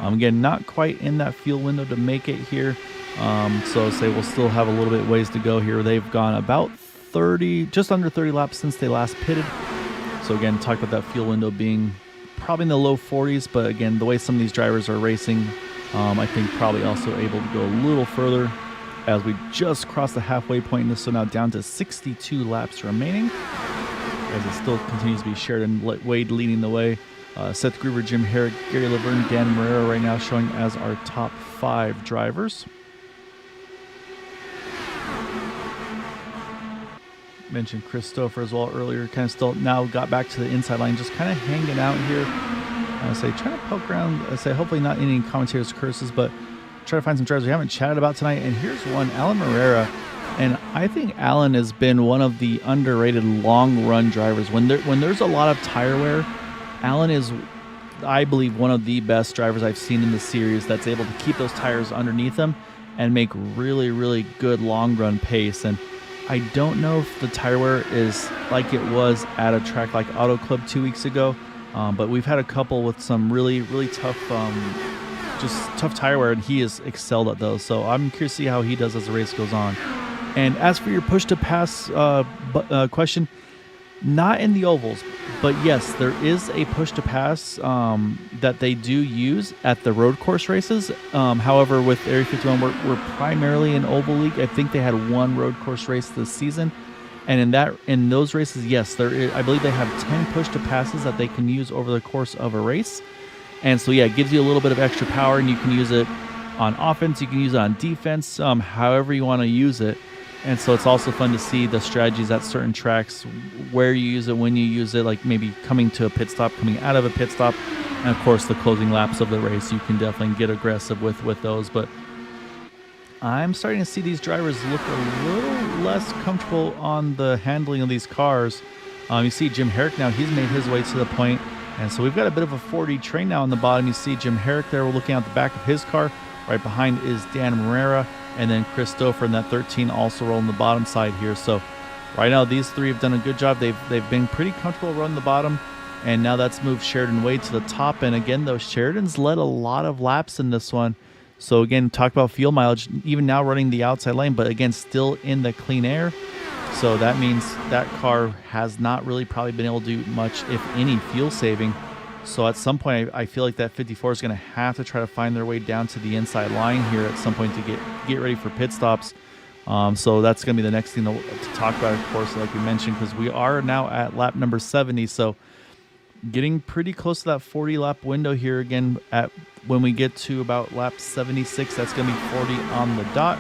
again, not quite in that fuel window to make it here. So say we'll still have a little bit ways to go here. They've gone about 30, just under 30 laps since they last pitted. So again, talk about that fuel window being probably in the low 40s, but again, the way some of these drivers are racing, I think probably also able to go a little further as we just crossed the halfway point in this. So now down to 62 laps remaining as it still continues to be Sheridan Wade leading the way. Seth Gruber, Jim Herrick, Gary Laverne, Dan Marrero right now showing as our top 5 drivers. Mentioned Christopher as well earlier, kind of still now got back to the inside line, just kind of hanging out here. I say trying to poke around. I say hopefully not any commentators' curses, but try to find some drivers we haven't chatted about tonight. And here's one, Alan Marrera, and I think Alan has been one of the underrated long run drivers. When there's a lot of tire wear, Alan is, I believe, one of the best drivers I've seen in the series that's able to keep those tires underneath them and make really good long run pace. And I don't know if the tire wear is like it was at a track like Auto Club 2 weeks ago, but we've had a couple with some really tough, just tough tire wear, and he has excelled at those. So I'm curious to see how he does as the race goes on. And as for your push to pass question, not in the ovals, but yes, there is a push to pass that they do use at the road course races. However, with Area 51, we're primarily an oval league. I think they had one road course race this season, and in those races, yes, there is, I believe they have 10 push to passes that they can use over the course of a race. And so yeah, it gives you a little bit of extra power, and you can use it on offense, you can use it on defense, however you want to use it. And so it's also fun to see the strategies at certain tracks, where you use it, when you use it, like maybe coming to a pit stop, coming out of a pit stop, and of course the closing laps of the race. You can definitely get aggressive with those. But I'm starting to see these drivers look a little less comfortable on the handling of these cars. You see Jim Herrick now, he's made his way to the point. And so we've got a bit of a 4D train now on the bottom. You see Jim Herrick there, we're looking at the back of his car. Right behind is Dan Marrera. And then Christopher in that 13 also rolling the bottom side here. So right now these three have done a good job. They've been pretty comfortable running the bottom. And now that's moved Sheridan Wade to the top. And again, though, Sheridan's led a lot of laps in this one. So again, talk about fuel mileage, even now running the outside lane, but again, still in the clean air. So that means that car has not really probably been able to do much, if any, fuel saving. So at some point, I feel like that 54 is going to have to try to find their way down to the inside line here at some point to get ready for pit stops. So that's going to be the next thing to talk about, of course, like we mentioned, because we are now at lap number 70. So getting pretty close to that 40 lap window here again. When we get to about lap 76, that's going to be 40 on the dot.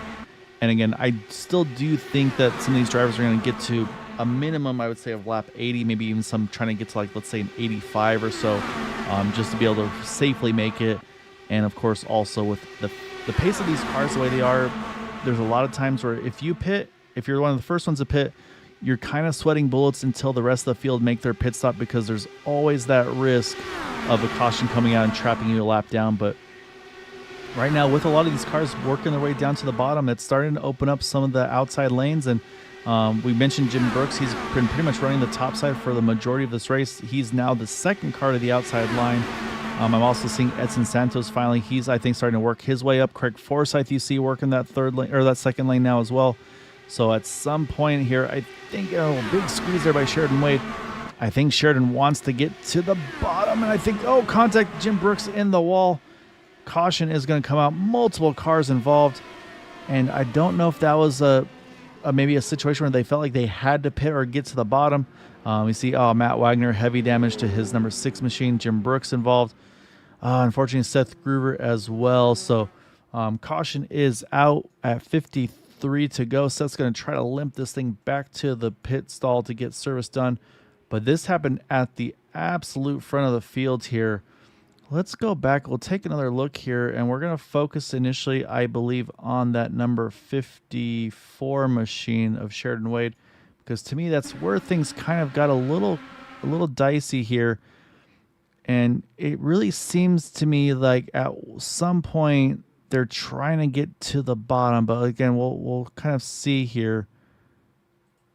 And again, I still do think that some of these drivers are going to get to a minimum, I would say, of lap 80, maybe even some trying to get to, like, let's say an 85 or so, just to be able to safely make it. And of course, also with the pace of these cars the way they are, there's a lot of times where if you're one of the first ones to pit, you're kind of sweating bullets until the rest of the field make their pit stop, because there's always that risk of a caution coming out and trapping you a lap down. But right now, with a lot of these cars working their way down to the bottom, it's starting to open up some of the outside lanes. And we mentioned Jim Brooks. He's been pretty much running the top side for the majority of this race. He's now the second car to the outside line. I'm also seeing Edson Santos finally. He's, I think, starting to work his way up. Craig Forsyth, you see, working that third lane or that second lane now as well. So at some point here, I think a big squeeze there by Sheridan Wade. I think Sheridan wants to get to the bottom, and I think, oh, contact Jim Brooks in the wall. Caution is going to come out. Multiple cars involved, and I don't know if that was maybe a situation where they felt like they had to pit or get to the bottom. We see Matt Wagner, heavy damage to his number 6 machine. Jim Brooks involved. Unfortunately, Seth Gruber as well. So caution is out at 53 to go. Seth's going to try to limp this thing back to the pit stall to get service done. But this happened at the absolute front of the field here. Let's go back. We'll take another look here, and we're going to focus initially, I believe, on that number 54 machine of Sheridan Wade, because to me that's where things kind of got a little dicey here. And it really seems to me like at some point they're trying to get to the bottom, but again, we'll kind of see here,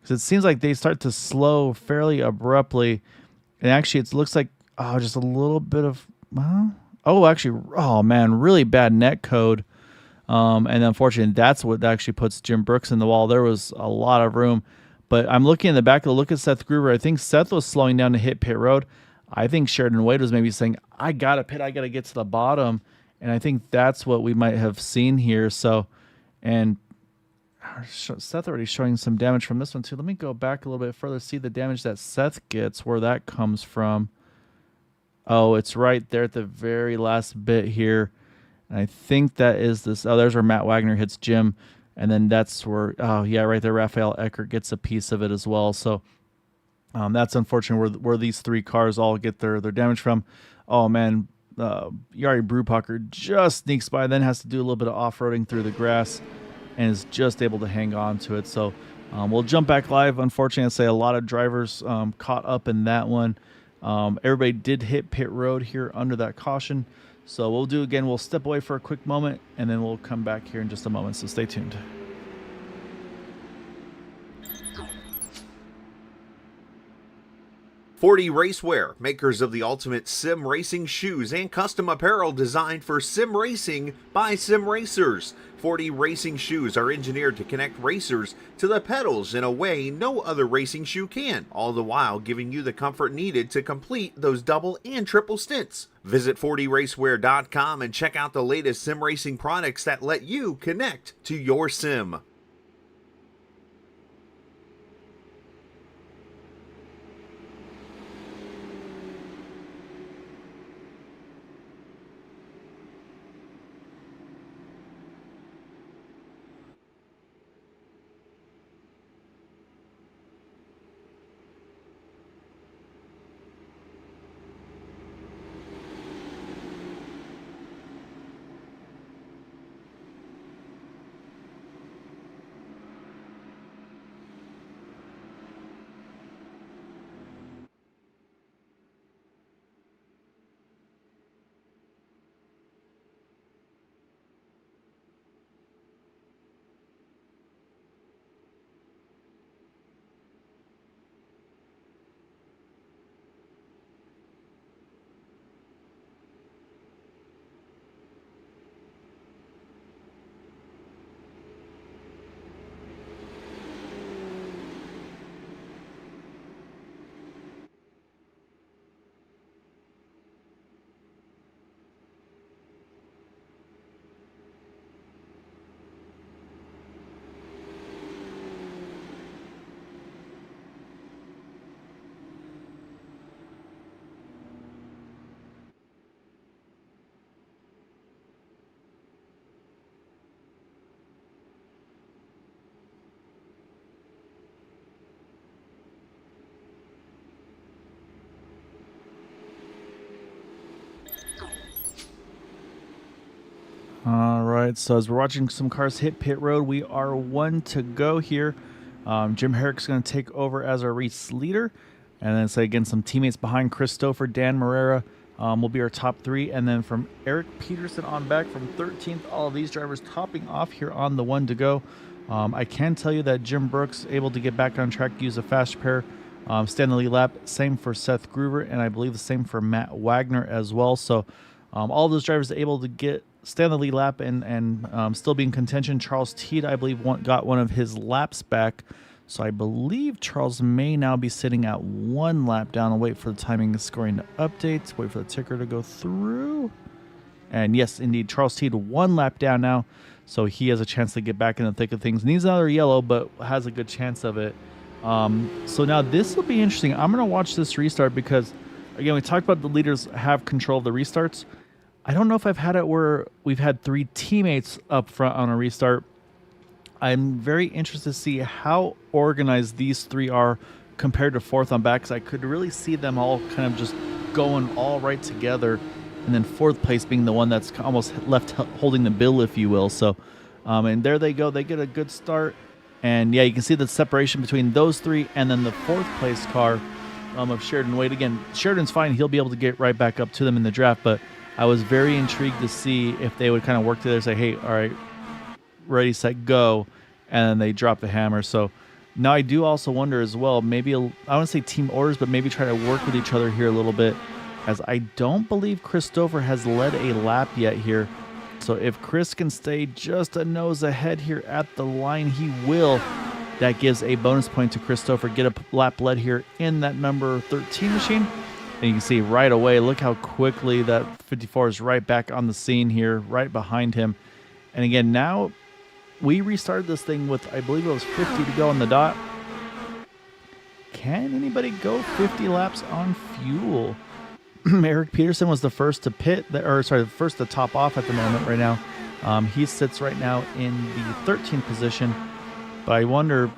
because it seems like they start to slow fairly abruptly, and actually it looks like just a little bit of really bad net code, and unfortunately that's what actually puts Jim Brooks in the wall. There was a lot of room, but I'm looking in the back of the look at Seth Gruber. I think Seth was slowing down to hit pit road. I think Sheridan Wade was maybe saying, I gotta pit, I gotta get to the bottom, and I think that's what we might have seen here. So, and Seth already showing some damage from this one too. Let me go back a little bit further, see the damage that Seth gets, where that comes from. Oh, it's right there at the very last bit here. And I think that is this. Oh, there's where Matt Wagner hits Jim. And then that's where, right there, Raphael Eckert gets a piece of it as well. So that's unfortunate where these three cars all get their damage from. Oh, man, Yari Brubacher just sneaks by, then has to do a little bit of off-roading through the grass and is just able to hang on to it. So we'll jump back live. Unfortunately, I'd say a lot of drivers caught up in that one. Everybody did hit pit road here under that caution. So we'll step away for a quick moment, and then we'll come back here in just a moment. So stay tuned. .40 Racewear, makers of the ultimate sim racing shoes and custom apparel designed for sim racing by sim racers. .40 racing shoes are engineered to connect racers to the pedals in a way no other racing shoe can, all the while giving you the comfort needed to complete those double and triple stints. Visit 40racewear.com and check out the latest sim racing products that let you connect to your sim. All right, so as we're watching some cars hit pit road, we are one to go here. Jim Herrick's going to take over as our race leader. And then say again, some teammates behind Christopher, Dan Morera will be our top 3. And then from Eric Peterson on back from 13th, all of these drivers topping off here on the 1 to go. I can tell you that Jim Brooks able to get back on track, use a fast pair, stand the lead lap. Same for Seth Groover, and I believe the same for Matt Wagner as well. So all of those drivers able to stand the lead lap and still be in contention. Charles Teed, I believe, got one of his laps back. So I believe Charles may now be sitting at 1 lap down. I'll wait for the timing and scoring to update. Wait for the ticker to go through. And yes, indeed, Charles Teed 1 lap down now. So he has a chance to get back in the thick of things. Needs another yellow, but has a good chance of it. So now this will be interesting. I'm going to watch this restart because, again, we talked about the leaders have control of the restarts. I don't know if I've had it where we've had 3 teammates up front on a restart. I'm very interested to see how organized these 3 are compared to 4th on back, because I could really see them all kind of just going all right together, and then 4th place being the one that's almost left holding the bill, if you will. So, and there they go. They get a good start. And, yeah, you can see the separation between those 3 and then the 4th place car of Sheridan Wade. Again, Sheridan's fine. He'll be able to get right back up to them in the draft, but I was very intrigued to see if they would kind of work together and say, hey, all right, ready, set, go, and then they drop the hammer. So now I do also wonder as well, maybe, I wouldn't say team orders, but maybe try to work with each other here a little bit, as I don't believe Christopher has led a lap yet here. So if Chris can stay just a nose ahead here at the line, he will. That gives a bonus point to Christopher. Get a lap led here in that number 13 machine. And you can see right away, look how quickly that 54 is right back on the scene here, right behind him. And again, now we restarted this thing with, I believe it was 50 to go on the dot. Can anybody go 50 laps on fuel? Eric Peterson was the first to the first to top off at the moment right now. He sits right now in the 13th position. But I wonder,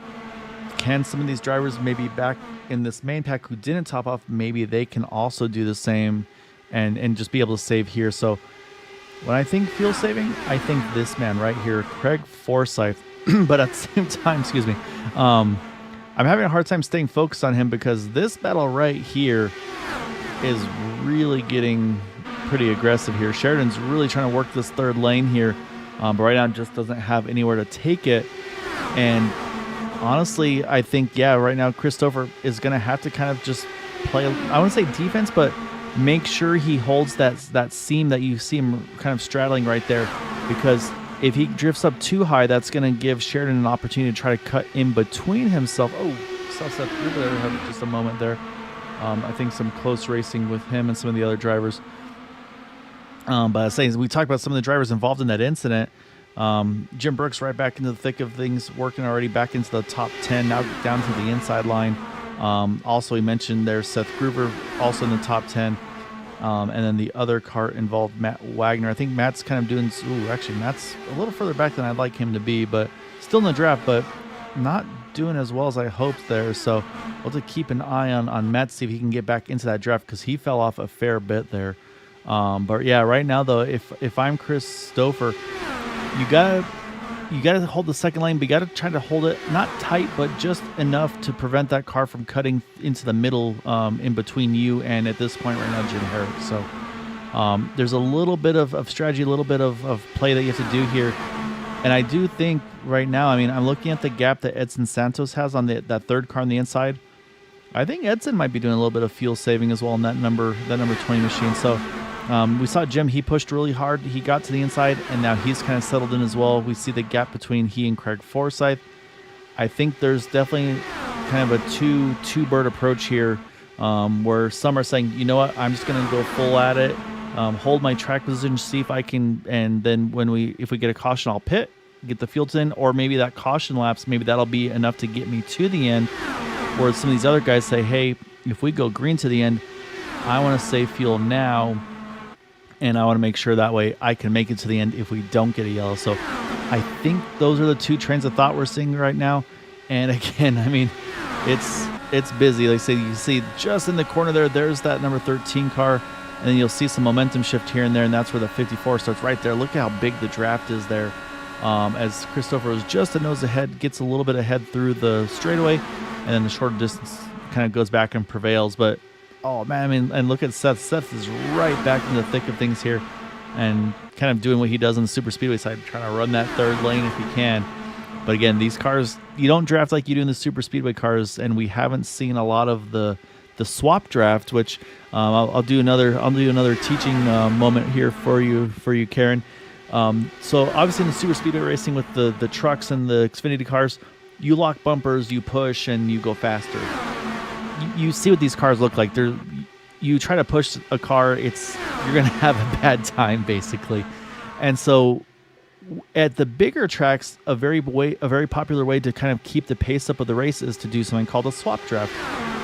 can some of these drivers maybe back in this main pack who didn't top off, maybe they can also do the same and just be able to save here. So when I think fuel saving, I think this man right here, Craig Forsyth. But at the same time, excuse me, I'm having a hard time staying focused on him because this battle right here is really getting pretty aggressive here. Sheridan's really trying to work this 3rd lane here, but right now just doesn't have anywhere to take it. And honestly, I think, yeah, right now Christopher is going to have to kind of just play, I wouldn't say defense, but make sure he holds that seam that you see him kind of straddling right there, because if he drifts up too high, that's going to give Sheridan an opportunity to try to cut in between himself. Oh, saw Seth Gruber there, have just a moment there. I think some close racing with him and some of the other drivers. But I was saying, we talked about some of the drivers involved in that incident. Jim Brooks right back into the thick of things, working already back into the top 10, now down to the inside line. Also, he mentioned there's Seth Gruber, also in the top 10. And then the other car involved Matt Wagner. I think Matt's kind of doing, actually Matt's a little further back than I'd like him to be, but still in the draft, but not doing as well as I hoped there. So we'll have to keep an eye on Matt, see if he can get back into that draft, because he fell off a fair bit there. But yeah, right now though, if I'm Christopher, you gotta hold the 2nd lane, but you gotta try to hold it not tight, but just enough to prevent that car from cutting into the middle, in between you and, at this point right now, Jim Herrick. So there's a little bit of strategy, a little bit of play that you have to do here. And I do think right now, I mean, I'm looking at the gap that Edson Santos has on that 3rd car on the inside. I think Edson might be doing a little bit of fuel saving as well in that number 20 machine. So we saw Jim, he pushed really hard. He got to the inside, and now he's kind of settled in as well. We see the gap between he and Craig Forsyth. I think there's definitely kind of a two-bird approach here, where some are saying, you know what, I'm just going to go full at it, hold my track position, see if I can, and then if we get a caution, I'll pit, get the fields in, or maybe that caution laps, maybe that'll be enough to get me to the end. Whereas some of these other guys say, hey, if we go green to the end, I want to save fuel now, and I want to make sure that way I can make it to the end if we don't get a yellow. So I think those are the 2 trains of thought we're seeing right now. And again, I mean, it's busy. Like I say, you see just in the corner there's that number 13 car, and then you'll see some momentum shift here and there, and that's where the 54 starts right there. Look at how big the draft is there. as Christopher was just a nose ahead, gets a little bit ahead through the straightaway, and then the shorter distance kind of goes back and prevails. But oh man, I mean, and look at Seth. Seth is right back in the thick of things here, and kind of doing what he does on the super speedway side, trying to run that third lane if he can. But again, these cars, you don't draft like you do in the super speedway cars, and we haven't seen a lot of the swap draft, which I'll do another teaching moment here for you, Karen. So obviously in the super speedway racing with the trucks and the Xfinity cars, you lock bumpers, you push, and you go faster. You see what these cars look like. You try to push a car, you're going to have a bad time basically. And so at the bigger tracks, a very popular way to kind of keep the pace up of the race is to do something called a swap draft,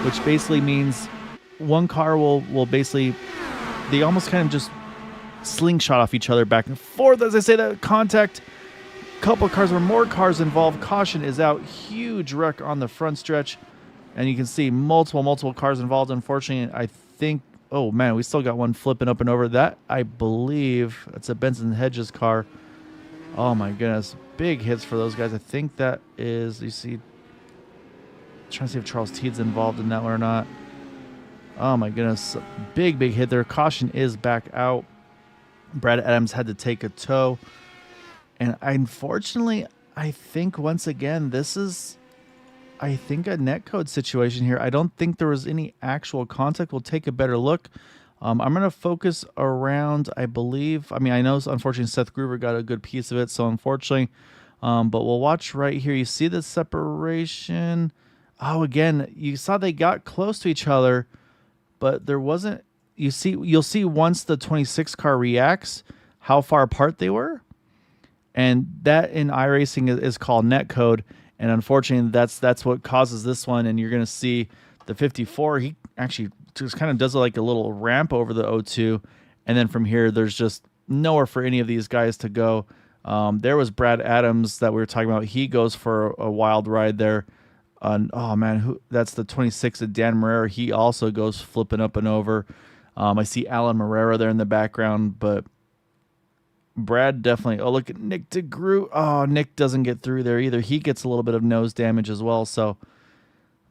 which basically means one car will basically, they almost kind of just slingshot off each other back and forth. As I say that, contact, couple of cars or more cars involved, caution is out, huge wreck on the front stretch, and you can see multiple cars involved. Unfortunately, I think, oh man, we still got one flipping up and over. That, I believe, that's a Benson Hedges car. Oh my goodness, big hits for those guys. I think that is, you see, trying to see if Charles Teed's involved in that one or not. Oh my goodness, big hit there. Caution is back out. Brad Adams had to take a tow. And unfortunately, I think once again, this is, I think, a netcode situation here. I don't think there was any actual contact. We'll take a better look. I'm going to focus around, I believe, I mean, I know, unfortunately, Seth Gruber got a good piece of it, so unfortunately, but we'll watch right here. You see the separation. Oh, again, you saw they got close to each other, but there wasn't, you'll see once the 26 car reacts, how far apart they were. And that in iRacing is called netcode. And unfortunately, that's what causes this one. And you're going to see the 54, he actually just kind of does like a little ramp over the O2. And then from here, there's just nowhere for any of these guys to go. There was Brad Adams that we were talking about. He goes for a wild ride there. Oh, man, that's the 26 of Dan Marrera. He also goes flipping up and over. I see Alan Marrera there in the background, but Brad definitely. Oh, look at Nick DeGroot. Oh, Nick doesn't get through there either. He gets a little bit of nose damage as well. So,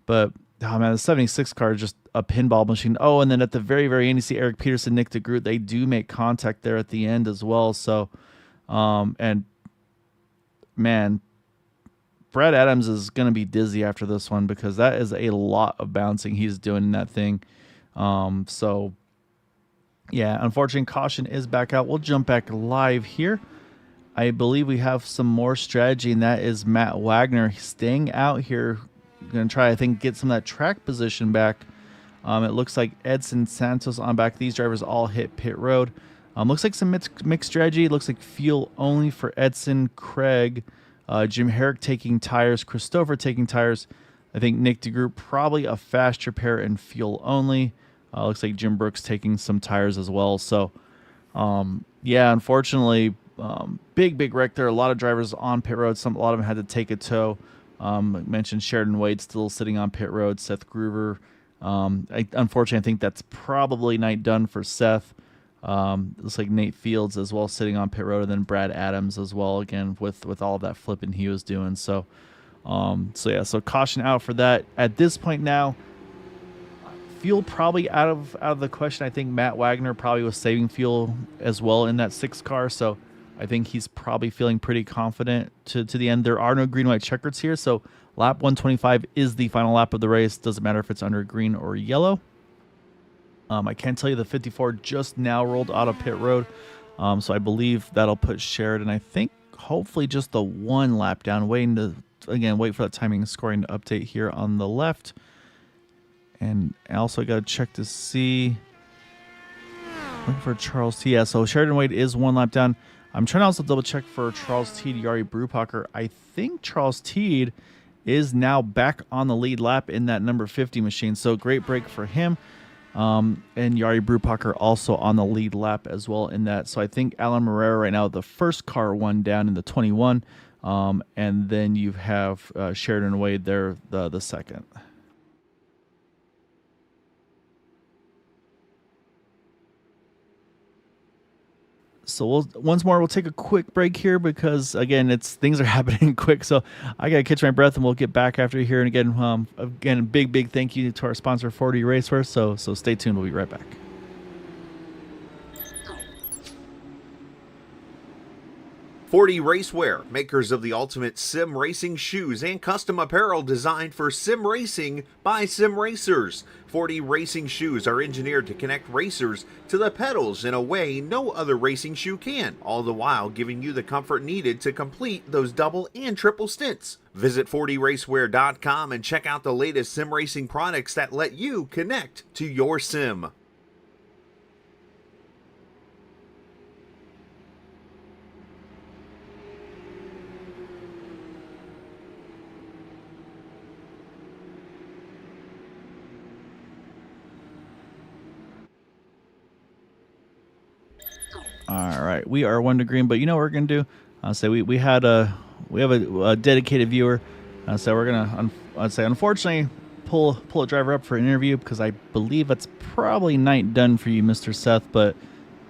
but oh man, the 76 car is just a pinball machine. Oh, and then at the very end, you see Eric Peterson, Nick DeGroot. They do make contact there at the end as well. So, and man, Brad Adams is going to be dizzy after this one because that is a lot of bouncing he's doing in that thing. So. Yeah, unfortunately, caution is back out. We'll jump back live here. I believe we have some more strategy, and that is Matt Wagner staying out here. Going to try, I think, get some of that track position back. It looks like Edson Santos on back. These drivers all hit pit road. Looks like some mixed strategy. It looks like fuel only for Edson, Craig, Jim Herrick taking tires, Christopher taking tires. I think Nick DeGroot probably a fast repair and fuel only. Looks like Jim Brooks taking some tires as well. So, yeah, unfortunately, big wreck there. A lot of drivers on pit road. A lot of them had to take a tow. I mentioned Sheridan Wade still sitting on pit road. Seth Gruber. Unfortunately, I think that's probably night done for Seth. Looks like Nate Fields as well sitting on pit road, and then Brad Adams as well, again, with all of that flipping he was doing. So so caution out for that. At this point now, fuel probably out of the question. I think Matt Wagner probably was saving fuel as well in that 6 car, so I think he's probably feeling pretty confident to the end. There are no green-white checkers here, so lap 125 is the final lap of the race. Doesn't matter if it's under green or yellow. I can tell you the 54 just now rolled out of pit road, so I believe that'll put Sheridan, I think, hopefully just the 1 lap down. Waiting to, again, wait for that timing scoring to update here on the left. And also I got to check to see. Looking for Charles T. Yeah, so Sheridan Wade is 1 lap down. I'm trying to also double check for Charles Teed, Yari Brupacher. I think Charles Teed is now back on the lead lap in that number 50 machine. So great break for him. And Yari Brupacher also on the lead lap as well in that. So I think Alan Marrera right now, the first car 1 down in the 21. And then you have Sheridan Wade there, the second. So we'll take a quick break here because again things are happening quick. So I gotta catch my breath and we'll get back after here. And again, a big thank you to our sponsor 40 Raceware. So stay tuned. We'll be right back. 40 Racewear, makers of the ultimate sim racing shoes and custom apparel designed for sim racing by sim racers. 40 racing shoes are engineered to connect racers to the pedals in a way no other racing shoe can, all the while giving you the comfort needed to complete those double and triple stints. Visit 40racewear.com and check out the latest sim racing products that let you connect to your sim. All right, we are 1 to green, but you know what we're gonna do? So we have a dedicated viewer. So we're gonna unfortunately pull a driver up for an interview because I believe it's probably night done for you, Mr. Seth. But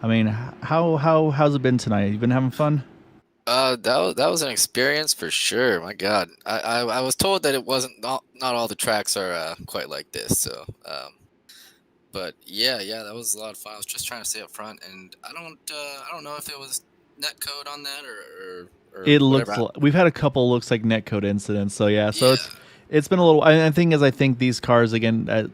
I mean, how's it been tonight? You been having fun? That was an experience for sure. My God, I was told that it wasn't not all the tracks are quite like this. So, but yeah, that was a lot of fun. I was just trying to stay up front, and I don't know if it was net code on that or It whatever. looks. We've had a couple looks like netcode incidents. So yeah, so Yeah, it's been a little. I think these cars again.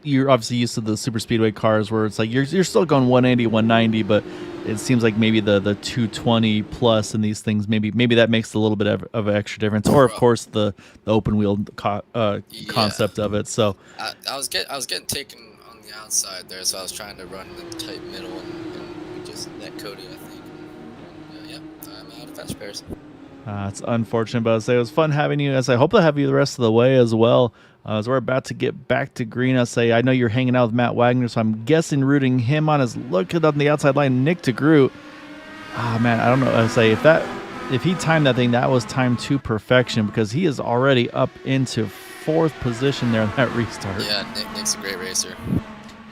You're obviously used to the super speedway cars where it's like you're still going 180, 190, but it seems like maybe the 220 plus in these things maybe that makes a little bit of an extra difference, or of course the open wheel concept of it. So I was getting taken on the outside there, so I was trying to run the tight middle, and we just net coded, I think. And, yeah, I'm out of fast pairs. it's unfortunate, but it was fun having you. As I hope to have you the rest of the way as well. As we're about to get back to green, I know you're hanging out with Matt Wagner, so I'm guessing rooting him on his look on the outside line. Nick DeGroot. Ah, man, I don't know. If he timed that thing, that was timed to perfection because he is already up into 4th position there in that restart. Yeah, Nick's a great racer.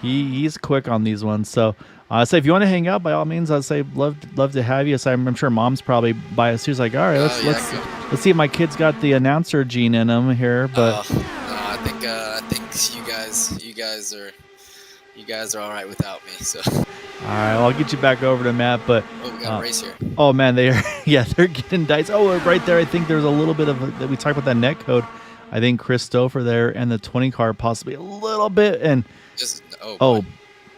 He's quick on these ones. So if you want to hang out, by all means, I'd say love to have you. So I'm sure Mom's probably by us. She's like, all right, let's see if my kid's got the announcer gene in him here. But I think you guys are all right without me. So. All right, well, I'll get you back over to Matt. But we got a race here. Oh man, they're getting diced. Oh, right there. I think there's a little bit of that we talked about that net code. I think Christopher there and the 20 car possibly a little bit and.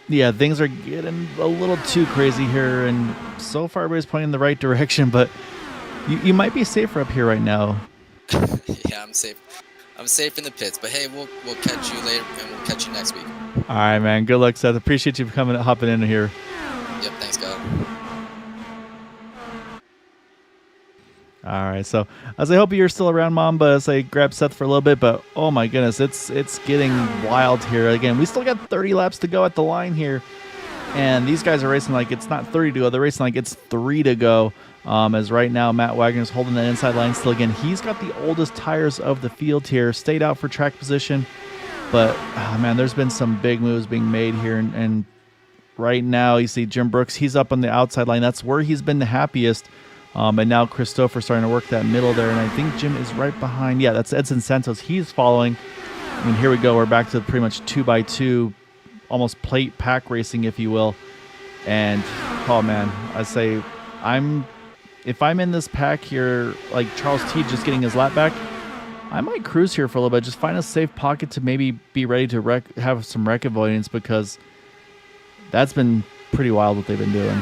Yeah, things are getting a little too crazy here, and so far everybody's pointing in the right direction, but you might be safer up here right now. Yeah, I'm safe. I'm safe in the pits, but hey, we'll catch you later, and we'll catch you next week. All right, man. Good luck, Seth. Appreciate you hopping in here. Yep, thanks, guys. All right, so as I hope you're still around, Mom, but as I grab Seth for a little bit, but oh my goodness, it's getting wild here. Again, we still got 30 laps to go at the line here, and these guys are racing like it's not 30 to go. They're racing like it's 3 to go. As right now, Matt Wagner's holding that inside line still. Again, he's got the oldest tires of the field here, stayed out for track position, but man, there's been some big moves being made here, and right now you see Jim Brooks, he's up on the outside line. That's where he's been the happiest. And now Christopher starting to work that middle there. And I think Jim is right behind. Yeah, that's Edson Santos. He's following. I mean, here we go. We're back to pretty much 2x2, almost plate pack racing, if you will. And, oh, man, if I'm in this pack here, like Charles T just getting his lap back, I might cruise here for a little bit. Just find a safe pocket to maybe be ready to have some wreck avoidance because that's been pretty wild what they've been doing.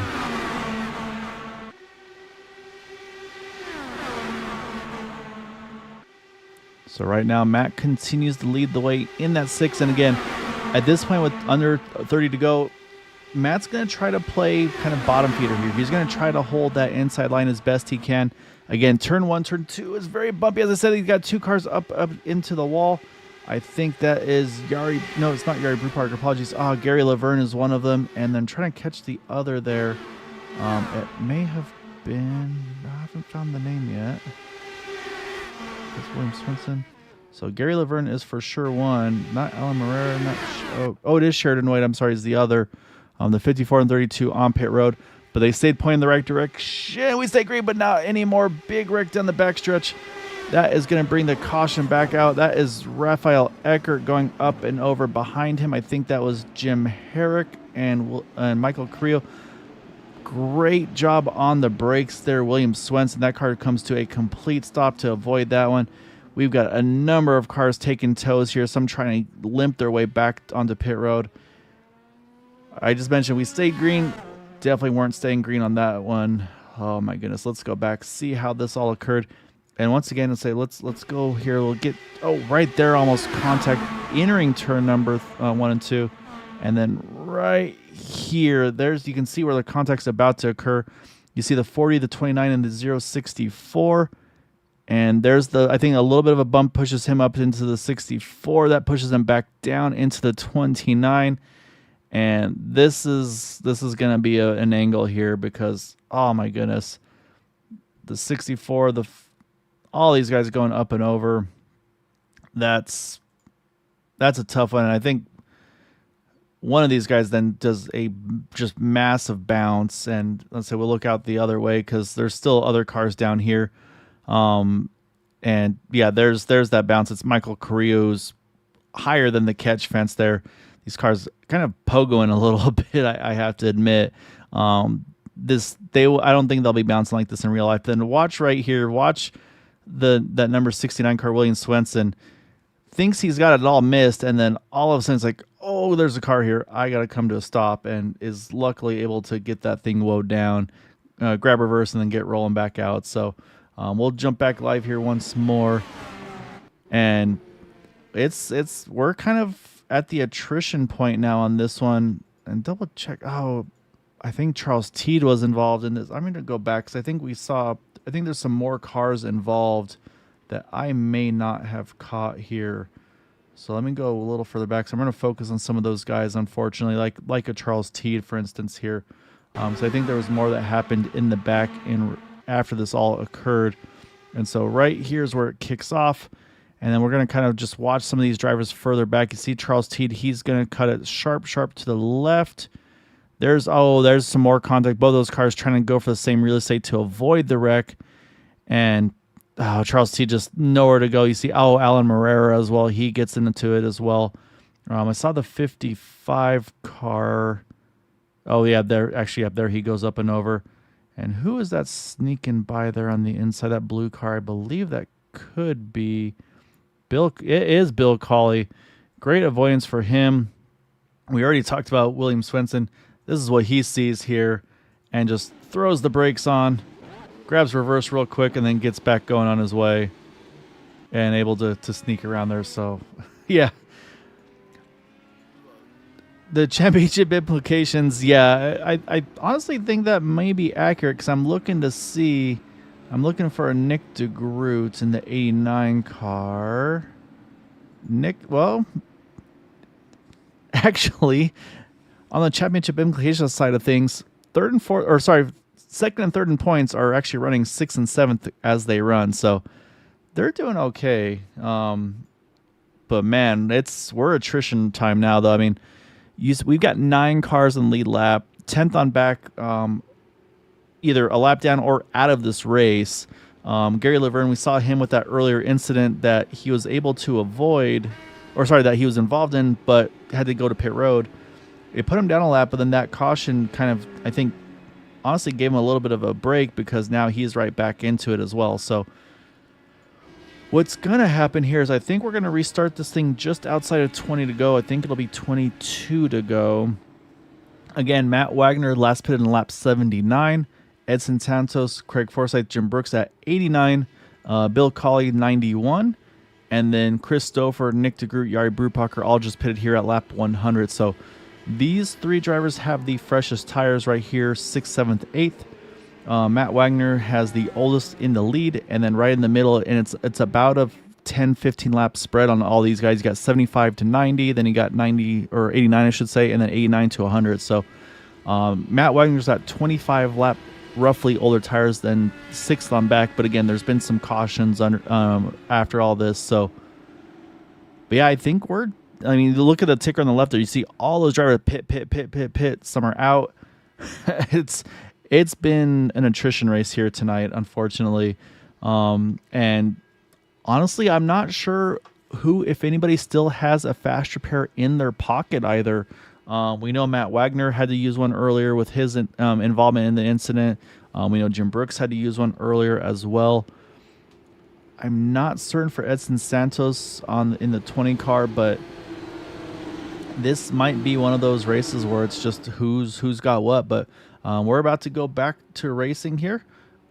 So right now, Matt continues to lead the way in that 6. And again, at this point with under 30 to go, Matt's going to try to play kind of bottom feeder here. He's going to try to hold that inside line as best he can. Again, turn 1, turn 2 is very bumpy. As I said, he's got 2 cars up into the wall. I think that is Yari. No, it's not Yari Brew Park. Apologies. Gary Laverne is one of them. And then trying to catch the other there. It may have been... I haven't found the name yet. It's William Swenson. So Gary Laverne is for sure one. Not Alan Morera. It is Sheridan White. I'm sorry, is the other. The 54 and 32 on pit road. but they stayed pointing in the right direction. We stayed green, but not anymore. Big wreck down the backstretch. That is going to bring the caution back out. That is Raphael Eckert going up and over behind him. I think that was Jim Herrick and Michael Carrillo. Great job on the brakes there, William Swenson. That car comes to a complete stop to avoid that one. We've got a number of cars taking toes here. Some trying to limp their way back onto pit road. I just mentioned we stayed green. Definitely weren't staying green on that one. Oh my goodness. Let's go back, see how this all occurred. And once again, let's go here. We'll get, right there, almost contact entering turn number 1 and 2. And then right here, you can see where the contact's about to occur. You see the 40, the 29, and the 064. And there's I think a little bit of a bump pushes him up into the 64. That pushes him back down into the 29. And this is going to be an angle here because, oh my goodness, the 64, all these guys going up and over. That's a tough one. And I think one of these guys then does a just massive bounce. And let's say we'll look out the other way because there's still other cars down here. And yeah, there's that bounce. It's Michael Carrillo's higher than the catch fence there. These cars kind of pogoing a little bit, I have to admit. I don't think they'll be bouncing like this in real life. Then watch right here. Watch that number 69 car, William Swenson, thinks he's got it all missed, and then all of a sudden it's like, oh, there's a car here. I got to come to a stop, and is luckily able to get that thing woed down, grab reverse, and then get rolling back out. So we'll jump back live here once more, and we're kind of at the attrition point now on this one. And double check. Oh, I think Charles Teed was involved in this. I'm going to go back because I think there's some more cars involved that I may not have caught here. So let me go a little further back. So I'm going to focus on some of those guys, unfortunately, like a Charles Teed, for instance, here. So I think there was more that happened in the back after this all occurred. And so right here is where it kicks off. And then we're going to kind of just watch some of these drivers further back. You see Charles Teed, he's going to cut it sharp to the left. There's some more contact. Both those cars trying to go for the same real estate to avoid the wreck. And Charles Teed just nowhere to go. You see, Alan Morera as well. He gets into it as well. I saw the 55 car. Oh, yeah, there he goes up and over. And who is that sneaking by there on the inside? That blue car, I believe that could be Bill. It is Bill Cawley. Great avoidance for him. We already talked about William Swenson. This is what he sees here and just throws the brakes on, grabs reverse real quick, and then gets back going on his way and able to sneak around there. So, yeah. The championship implications, yeah, I honestly think that may be accurate because I'm looking for a Nick DeGroot in the 89 car. Actually, on the championship implications side of things, second and third in points are actually running 6th and 7th as they run, so they're doing okay. But man, we're attrition time now, though. I mean, we've got 9 cars in lead lap, 10th on back, either a lap down or out of this race. Gary Laverne, we saw him with that earlier incident that he was able to avoid, that he was involved in, but had to go to pit road. It put him down a lap, but then that caution kind of, I think, honestly gave him a little bit of a break because now he's right back into it as well. So what's going to happen here is I think we're going to restart this thing just outside of 20 to go. I think it'll be 22 to go. Again, Matt Wagner last pitted in lap 79. Edson Santos, Craig Forsyth, Jim Brooks at 89. Bill Cawley, 91. And then Chris Stouffer, Nick DeGroot, Yari Brupacher all just pitted here at lap 100. So these 3 drivers have the freshest tires right here, 6th, 7th, 8th. Matt Wagner has the oldest in the lead, and then right in the middle, and it's about a 10-15 lap spread on all these guys. You got 75 to 90, then you got 90 or 89, I should say, and then 89 to 100. So Matt Wagner's got 25 lap roughly older tires than 6th on back, but again, there's been some cautions after all this. So, but yeah, I think you look at the ticker on the left there, you see all those drivers pit. Some are out. it's been an attrition race here tonight, unfortunately. And honestly, I'm not sure who, if anybody, still has a fast repair in their pocket either. We know Matt Wagner had to use one earlier with his involvement in the incident. We know Jim Brooks had to use one earlier as well. I'm not certain for Edson Santos in the 20 car, but this might be one of those races where it's just who's got what. But we're about to go back to racing here.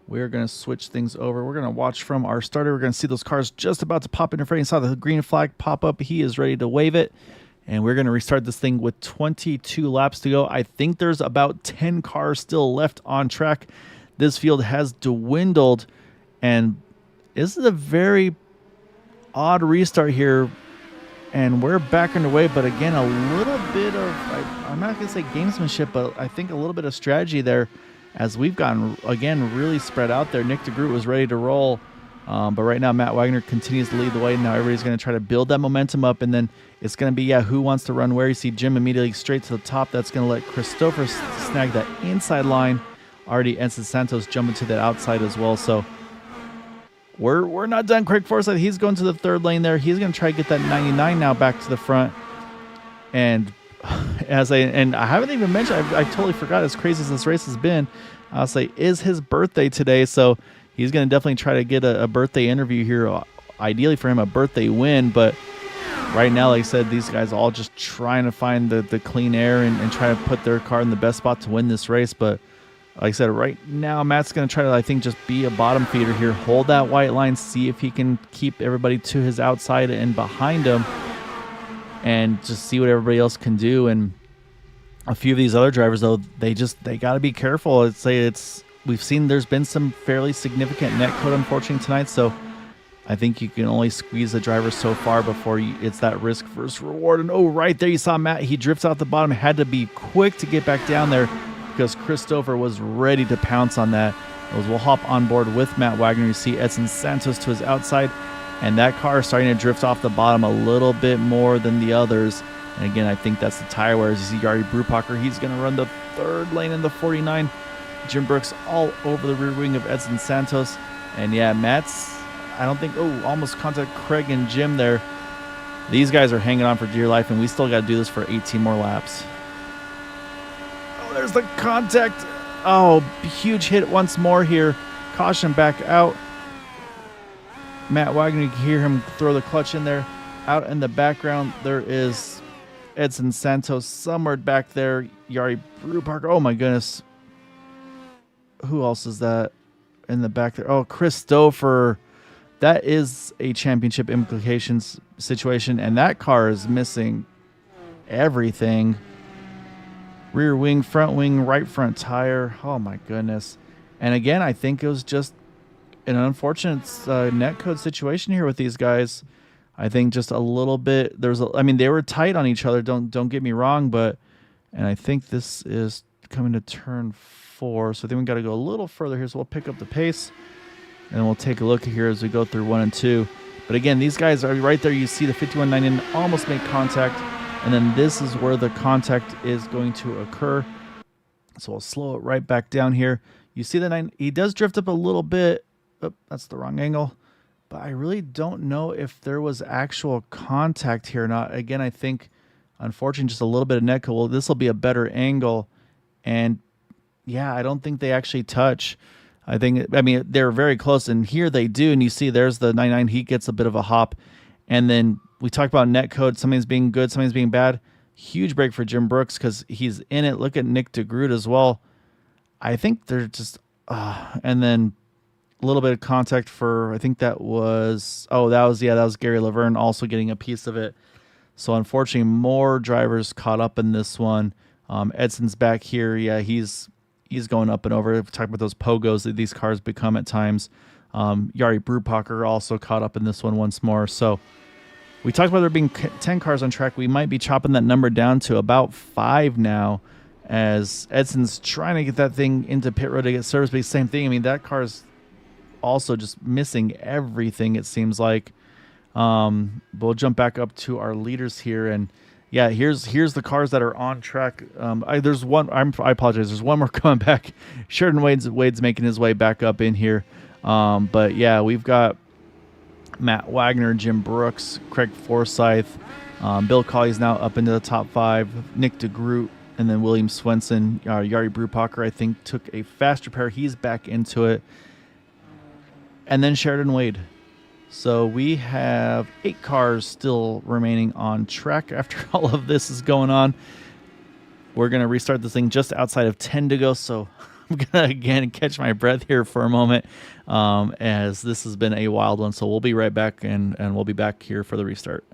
We're going to switch things over. We're going to watch from our starter. We're going to see those cars just about to pop into frame. You saw the green flag pop up. He is ready to wave it. And we're going to restart this thing with 22 laps to go. I think there's about 10 cars still left on track. This field has dwindled. And this is a very odd restart here. And we're back underway. But again, a little bit of, I'm not going to say gamesmanship, but I think a little bit of strategy there, as we've gotten, again, really spread out there. Nick DeGroot was ready to roll. But right now, Matt Wagner continues to lead the way. Now everybody's going to try to build that momentum up. And then it's going to be, who wants to run where? You see Jim immediately straight to the top. That's going to let Christopher snag that inside line. Already Edson Santos jumping to that outside as well. So we're not done. Craig Forsyth, he's going to the third lane there. He's going to try to get that 99 now back to the front. And I haven't even mentioned, I totally forgot, as crazy as this race has been, I'll say, is his birthday today. So he's going to definitely try to get a birthday interview here. Ideally for him, a birthday win. But right now, like I said, these guys all just trying to find the clean air and try to put their car in the best spot to win this race. But like I said, right now, Matt's going to try to, I think, just be a bottom feeder here. Hold that white line, see if he can keep everybody to his outside and behind him, and just see what everybody else can do. And a few of these other drivers, though, they got to be careful. We've seen there's been some fairly significant net code, unfortunately, tonight. So I think you can only squeeze the driver so far before it's that risk versus reward. And right there, you saw Matt. He drifts out the bottom. Had to be quick to get back down there because Christopher was ready to pounce on that. We'll hop on board with Matt Wagner. You see Edson Santos to his outside, and that car is starting to drift off the bottom a little bit more than the others. And again, I think that's the tire wears. You see Yari Brubacher, he's going to run the third lane in the 49. Jim Brooks all over the rear wing of Edson Santos. And Matt's, I don't think, almost contact Craig and Jim there. These guys are hanging on for dear life, and we still got to do this for 18 more laps. There's the contact. Huge hit once more here. Caution back out. Matt Wagner, you can hear him throw the clutch in there. Out in the background, there is Edson Santos somewhere back there. Yari Brubacher. Oh, my goodness. Who else is that in the back there? Christopher. That is a championship implications situation, and that car is missing everything. Rear wing, front wing, right front tire. Oh, my goodness. And again, I think it was just an unfortunate netcode situation here with these guys. I think just a little bit. They were tight on each other. Don't get me wrong, and I think this is coming to turn 4. So I think we got to go a little further here. So we'll pick up the pace, and we'll take a look here as we go through 1 and 2. But again, these guys are right there. You see the 51.9 almost make contact. And then this is where the contact is going to occur. So we'll slow it right back down here. You see the 9, he does drift up a little bit. That's the wrong angle. But I really don't know if there was actual contact here or not. Again, I think, unfortunately, just a little bit of net code. Well, this will be a better angle. And I don't think they actually touch. They're very close. And here they do. And you see there's the 99. He gets a bit of a hop. And then we talked about net code. Something's being good, something's being bad. Huge break for Jim Brooks because he's in it. Look at Nick DeGroot as well. I think they're just... and then a little bit of contact for... I think that was Gary Laverne also getting a piece of it. So unfortunately, more drivers caught up in this one. Edson's back here. He's going up and over. We're talking about those pogos that these cars become at times. Yari Brubacher also caught up in this one once more. So we talked about there being 10 cars on track. We might be chopping that number down to about 5 now, as Edson's trying to get that thing into pit road to get service. But same thing. That car is also just missing everything, it seems like. We'll jump back up to our leaders here. And yeah, here's the cars that are on track. There's one. I apologize. There's one more coming back. Sheridan Wade's making his way back up in here. But yeah, we've got Matt Wagner, Jim Brooks, Craig Forsyth, Bill Colley's now up into the top 5. Nick DeGroot, and then William Swenson. Yari Brupacher, I think, took a fast repair. He's back into it. And then Sheridan Wade. So we have 8 cars still remaining on track after all of this is going on. We're going to restart this thing just outside of 10 to go. So I'm going to, again, catch my breath here for a moment as this has been a wild one. So we'll be right back, and we'll be back here for the restart.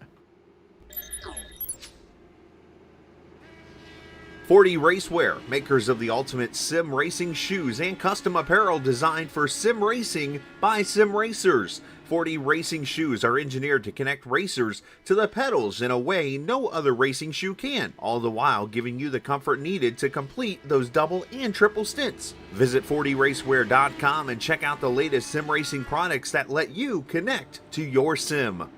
40 Racewear, makers of the ultimate sim racing shoes and custom apparel designed for sim racing by sim racers. 40 racing shoes are engineered to connect racers to the pedals in a way no other racing shoe can, all the while giving you the comfort needed to complete those double and triple stints. Visit 40racewear.com and check out the latest sim racing products that let you connect to your sim.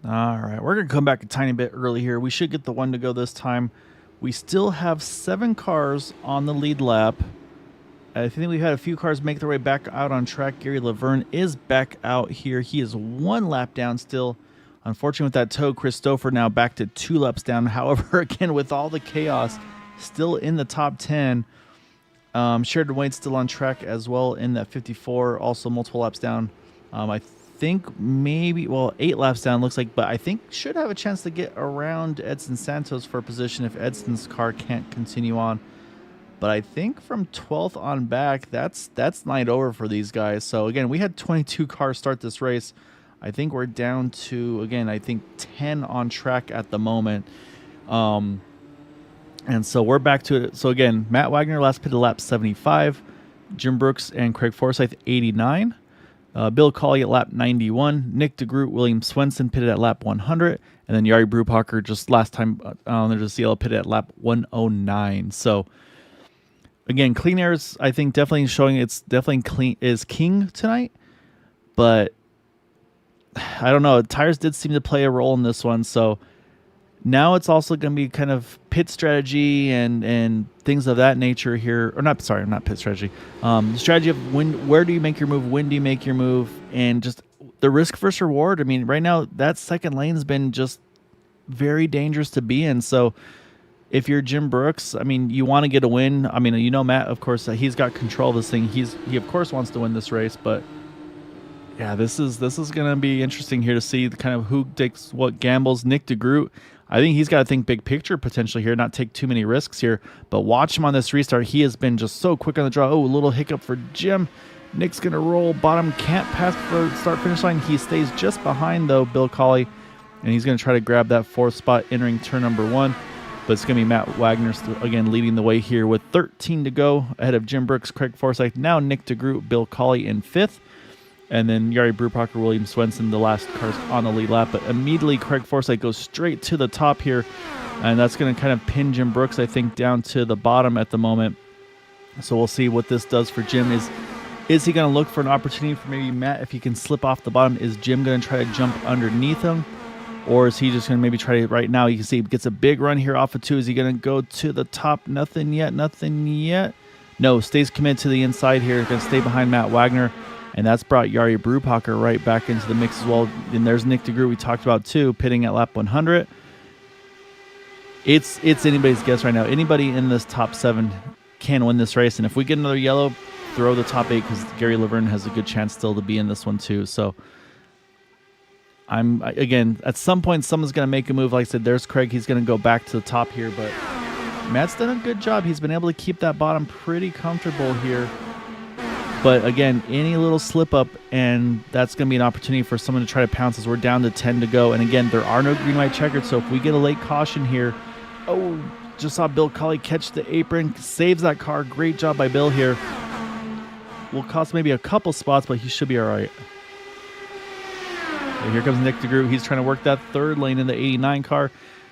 All right, we're going to come back a tiny bit early here. We should get the one to go this time. We still have 7 cars on the lead lap. I think we've had a few cars make their way back out on track. Gary Laverne is back out here. He is 1 lap down still. Unfortunately, with that tow, Christopher now back to 2 laps down. However, again, with all the chaos, still in the top 10. Sheridan Wade still on track as well in that 54, also multiple laps down. I think maybe, 8 laps down looks like, but I think should have a chance to get around Edson Santos for a position if Edson's car can't continue on. But I think from 12th on back, that's night over for these guys. So again, we had 22 cars start this race. I think we're down to, again, I think 10 on track at the moment. And so we're back to it. So again, Matt Wagner last pitted lap 75, Jim Brooks and Craig Forsyth 89. Bill Colley at lap 91, Nick DeGroot, William Swenson pitted at lap 100, and then Yari Brupacher just last time there's a CL pitted at lap 109. So again, clean airs, I think definitely showing it's definitely clean is king tonight, but I don't know. Tires did seem to play a role in this one, so now it's also going to be kind of pit strategy and things of that nature here. Or not pit strategy. Strategy of where do you make your move? When do you make your move? And just the risk versus reward. I mean, right now, that second lane's been just very dangerous to be in. So if you're Jim Brooks, I mean, you want to get a win. I mean, you know, Matt, of course, he's got control of this thing. He of course wants to win this race, but yeah, this is going to be interesting here to see the kind of who takes what gambles. Nick DeGroot, I think he's got to think big picture potentially here, not take too many risks here. But watch him on this restart. He has been just so quick on the draw. Oh, a little hiccup for Jim. Nick's going to roll bottom, can't pass the start-finish line. He stays just behind, though, Bill Colley, and he's going to try to grab that 4th spot entering turn number 1. But it's going to be Matt Wagner, again, leading the way here with 13 to go ahead of Jim Brooks, Craig Forsyth. Now Nick DeGroot, Bill Colley in 5th. And then Yari Brupacher, William Swenson, the last cars on the lead lap. But immediately Craig Forsyth goes straight to the top here. And that's going to kind of pin Jim Brooks, I think, down to the bottom at the moment. So we'll see what this does for Jim. Is he going to look for an opportunity for maybe Matt if he can slip off the bottom? Is Jim going to try to jump underneath him? Or is he just going to maybe try to, right now, you can see he gets a big run here off of 2. Is he going to go to the top? Nothing yet. No, stays committed to the inside here. Going to stay behind Matt Wagner. And that's brought Yari Brupacher right back into the mix as well. And there's Nick DeGroot we talked about too, pitting at lap 100. It's anybody's guess right now. Anybody in this top 7 can win this race. And if we get another yellow, throw the top 8 because Gary Laverne has a good chance still to be in this one too. So again, at some point, someone's going to make a move. Like I said, there's Craig. He's going to go back to the top here. But Matt's done a good job. He's been able to keep that bottom pretty comfortable here. But again, any little slip up, and that's going to be an opportunity for someone to try to pounce as we're down to 10 to go. And again, there are no green, white checkered, so if we get a late caution here, oh, just saw Bill Colley catch the apron, saves that car. Great job by Bill here. Will cost maybe a couple spots, but he should be all right. And here comes Nick DeGroot. He's trying to work that third lane in the 89 car.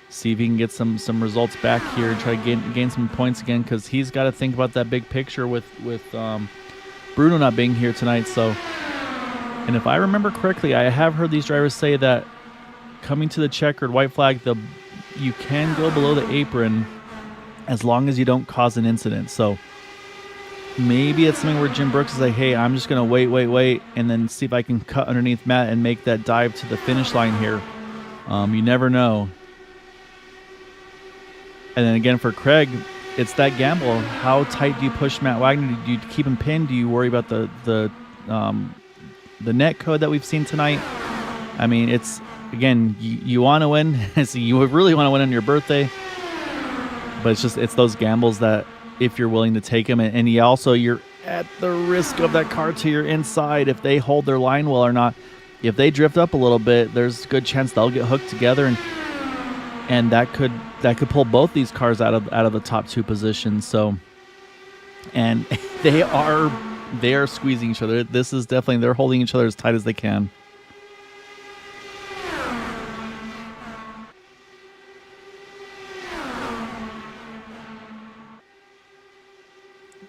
See if he can get some results back here and try to gain some points again, because he's got to think about that big picture with Bruno not being here tonight. So, and if I remember correctly, I have heard these drivers say that coming to the checkered white flag, you can go below the apron as long as you don't cause an incident. So maybe it's something where Jim Brooks is like, hey, I'm just going to wait, and then see if I can cut underneath Matt and make that dive to the finish line here. You never know. And then again for Craig, it's that gamble. How tight do you push Matt Wagner? Do you keep him pinned? Do you worry about the net code that we've seen tonight? I mean, it's, again, you want to win. So you really want to win on your birthday. But it's those gambles that if you're willing to take them. And you're at the risk of that car to your inside if they hold their line well or not. If they drift up a little bit, there's a good chance they'll get hooked together, and that could pull both these cars out of the top two positions. So, and they are squeezing each other. This is definitely, they're holding each other as tight as they can.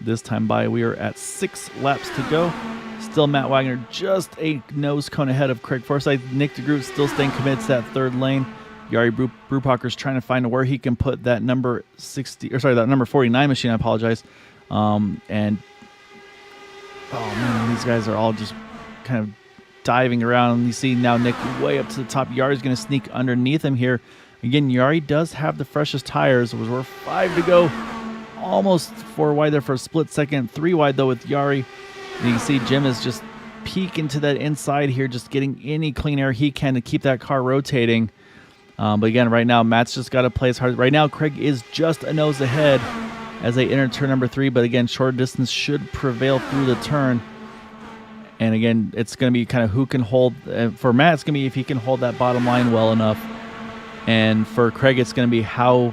This time by, we are at 6 laps to go. Still Matt Wagner just a nose cone ahead of Craig Forsyth. Nick DeGroot still staying committed to that third lane. Jari Brubacher's trying to find where he can put that number 49 machine. I apologize. And oh man, these guys are all just kind of diving around. You see now Nick way up to the top. Yari's going to sneak underneath him here. Again, Jari does have the freshest tires. We're 5 to go. Almost 4 wide there for a split second. 3 wide though with Jari. And you can see Jim is just peeking to that inside here, just getting any clean air he can to keep that car rotating. But again, right now, Matt's just got to play as hard. Right now, Craig is just a nose ahead as they enter turn number 3. But again, short distance should prevail through the turn. And again, it's going to be kind of who can hold. For Matt, it's going to be if he can hold that bottom line well enough. And for Craig, it's going to be how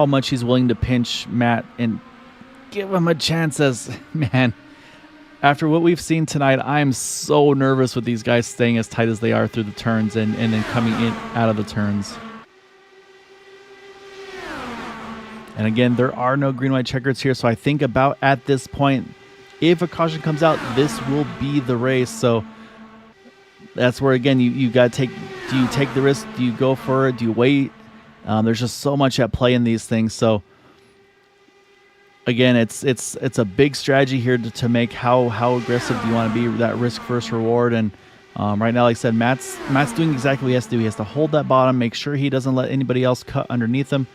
much he's willing to pinch Matt and give him a chance. As, man, after what we've seen tonight, I'm so nervous with these guys staying as tight as they are through the turns and then coming in out of the turns. And again, there are no green, white checkers here. So I think about at this point, if a caution comes out, this will be the race. So that's where, again, you got to take, do you take the risk? Do you go for it? Do you wait? There's just so much at play in these things. So again, it's a big strategy here to make how aggressive do you want to be, that risk versus reward. And right now, like I said, Matt's doing exactly what he has to do. He has to hold that bottom, make sure he doesn't let anybody else cut underneath him.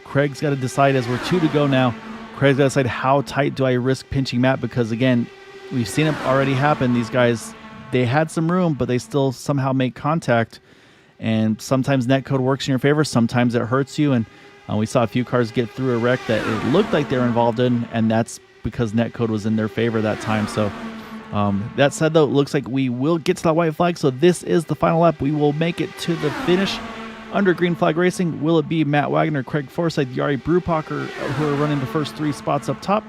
Craig's got to decide, as we're 2 to go now, Craig's got to decide how tight do I risk pinching Matt, because again, we've seen it already happen. These guys, they had some room, but they still somehow make contact. And sometimes netcode works in your favor, sometimes it hurts you. And we saw a few cars get through a wreck that it looked like they were involved in, and that's because netcode was in their favor that time. So that said, though, it looks like we will get to that white flag. So this is the final lap. We will make it to the finish under green flag racing. Will it be Matt Wagner, Craig Forsyth, Jari Brubacher, who are running the first 3 spots up top?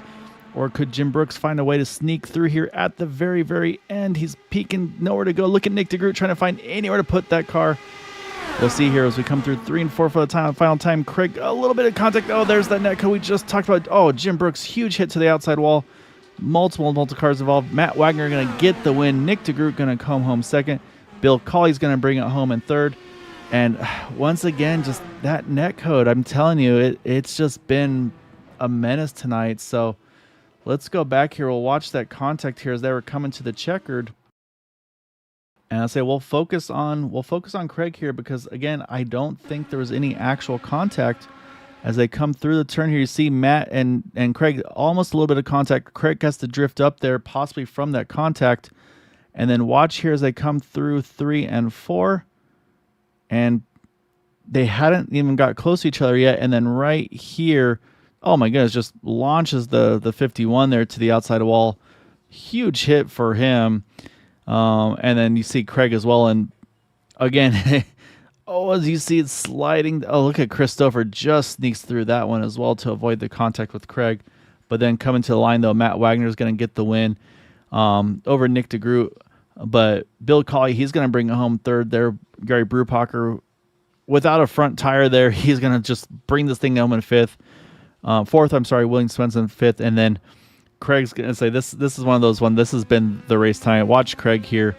Or could Jim Brooks find a way to sneak through here at the very, very end? He's peeking, nowhere to go. Look at Nick DeGroot trying to find anywhere to put that car. We'll see here as we come through 3 and 4 for the final time. Craig, a little bit of contact. Oh, there's that netcode we just talked about. Oh, Jim Brooks, huge hit to the outside wall. Multiple cars involved. Matt Wagner going to get the win. Nick DeGroot going to come home second. Bill Colley's going to bring it home in third. And once again, just that netcode, I'm telling you, it's just been a menace tonight. So let's go back here. We'll watch that contact here as they were coming to the checkered. And I'll say we'll focus on Craig here, because again, I don't think there was any actual contact as they come through the turn here. You see Matt and Craig, almost a little bit of contact. Craig has to drift up there, possibly from that contact. And then watch here as they come through 3 and 4. And they hadn't even got close to each other yet, and then right here, oh my goodness, just launches the 51 there to the outside wall. Huge hit for him. And then you see Craig as well, and again, oh, as you see it sliding. Oh, look at Christopher just sneaks through that one as well to avoid the contact with Craig. But then coming to the line though, Matt Wagner is going to get the win over Nick DeGroot. But Bill Colley, he's going to bring it home third there. Gary Brubacher, without a front tire there, he's going to just bring this thing home in fifth. Fourth, I'm sorry, William Swenson fifth. And then Craig's going to say, this is one of those ones. This has been the race time. Watch Craig here.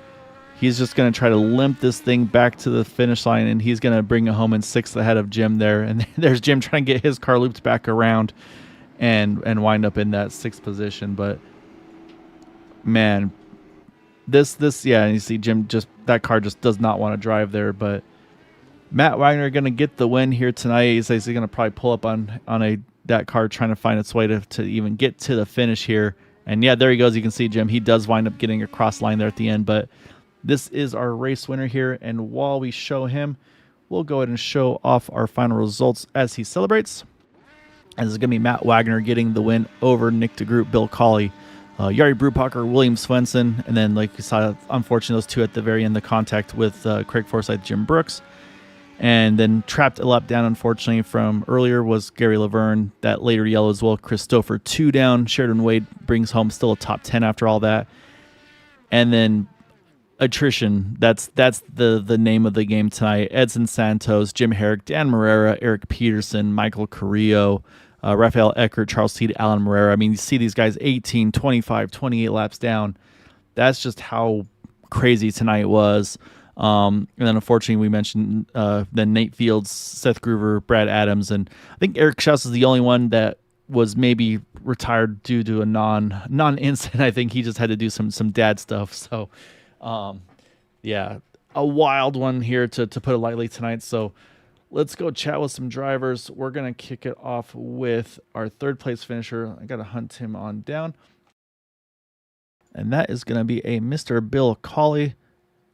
He's just going to try to limp this thing back to the finish line, and he's going to bring it home in sixth ahead of Jim there. And there's Jim trying to get his car looped back around and wind up in that sixth position. But, man, this yeah, and you see Jim just, that car just does not want to drive there. But Matt Wagner going to get the win here tonight. He says he's going to probably pull up on that car trying to find its way to even get to the finish here. And, yeah, there he goes. You can see Jim. He does wind up getting across line there at the end. But this is our race winner here. And while we show him, we'll go ahead and show off our final results as he celebrates. And this is going to be Matt Wagner getting the win over Nick DeGroot, Bill Colley, Jari Brubacher, William Swenson, and then, like you saw, unfortunately, those two at the very end, the contact with Craig Forsyth, Jim Brooks. And then trapped a lap down, unfortunately, from earlier was Gary Laverne. That later yellow as well. Christopher 2 down. Sheridan Wade brings home still a top 10 after all that. And then attrition. That's the name of the game tonight. Edson Santos, Jim Herrick, Dan Morera, Eric Peterson, Michael Carrillo, Rafael Eckert, Charles Teed, Alan Morera. I mean, you see these guys 18, 25, 28 laps down. That's just how crazy tonight was. And then unfortunately we mentioned then Nate Fields, Seth Groover, Brad Adams, and I think Eric Schaus is the only one that was maybe retired due to a non-incident. I think he just had to do some dad stuff. So yeah, a wild one here to put it lightly tonight. So let's go chat with some drivers. We're going to kick it off with our third place finisher. I got to hunt him on down. And that is going to be a Mr. Bill Colley.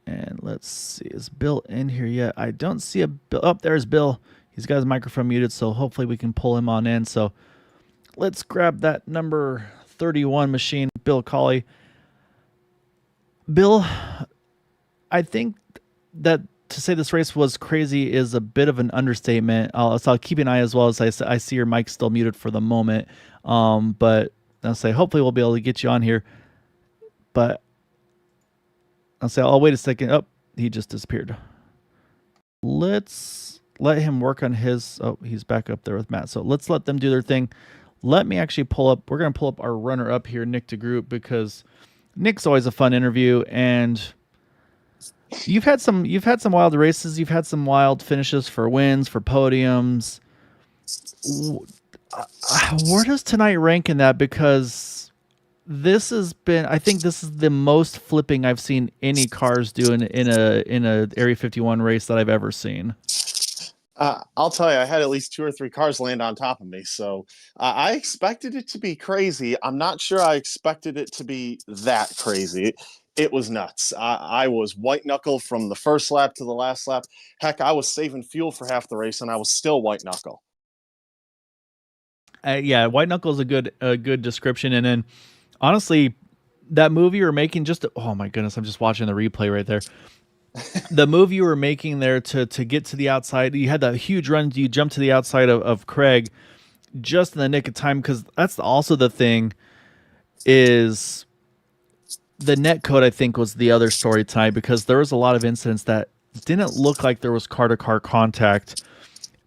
And let's see, is Bill in here yet? I don't see a Bill. Oh, there's Bill. He's got his microphone muted, so hopefully we can pull him on in. So let's grab that number 31 machine, Bill Colley. Bill, I think that to say this race was crazy is a bit of an understatement. So I'll keep an eye as well as I see your mic still muted for the moment. But I'll say hopefully we'll be able to get you on here. But I'll say, oh, wait a second. Oh, he just disappeared. Let's let him work on his. Oh, he's back up there with Matt. So let's let them do their thing. Let me actually pull up. We're going to pull up our runner up here, Nick DeGroot, because Nick's always a fun interview. And you've had some wild races. You've had some wild finishes for wins, for podiums. Where does tonight rank in that? Because this has been, I think this is the most flipping I've seen any cars do in a Area 51 race that I've ever seen. I'll tell you, I had at least 2 or 3 cars land on top of me. So I expected it to be crazy. I'm not sure I expected it to be that crazy. It was nuts. I was white knuckle from the first lap to the last lap. Heck, I was saving fuel for half the race and I was still white knuckle. Yeah, white knuckle is a good description. And then honestly, that move you were making oh my goodness, I'm just watching the replay right there. The move you were making there to get to the outside, you had that huge run, you jumped to the outside of Craig just in the nick of time, because that's also the thing is the net code, I think, was the other story tonight, because there was a lot of incidents that didn't look like there was car-to-car contact,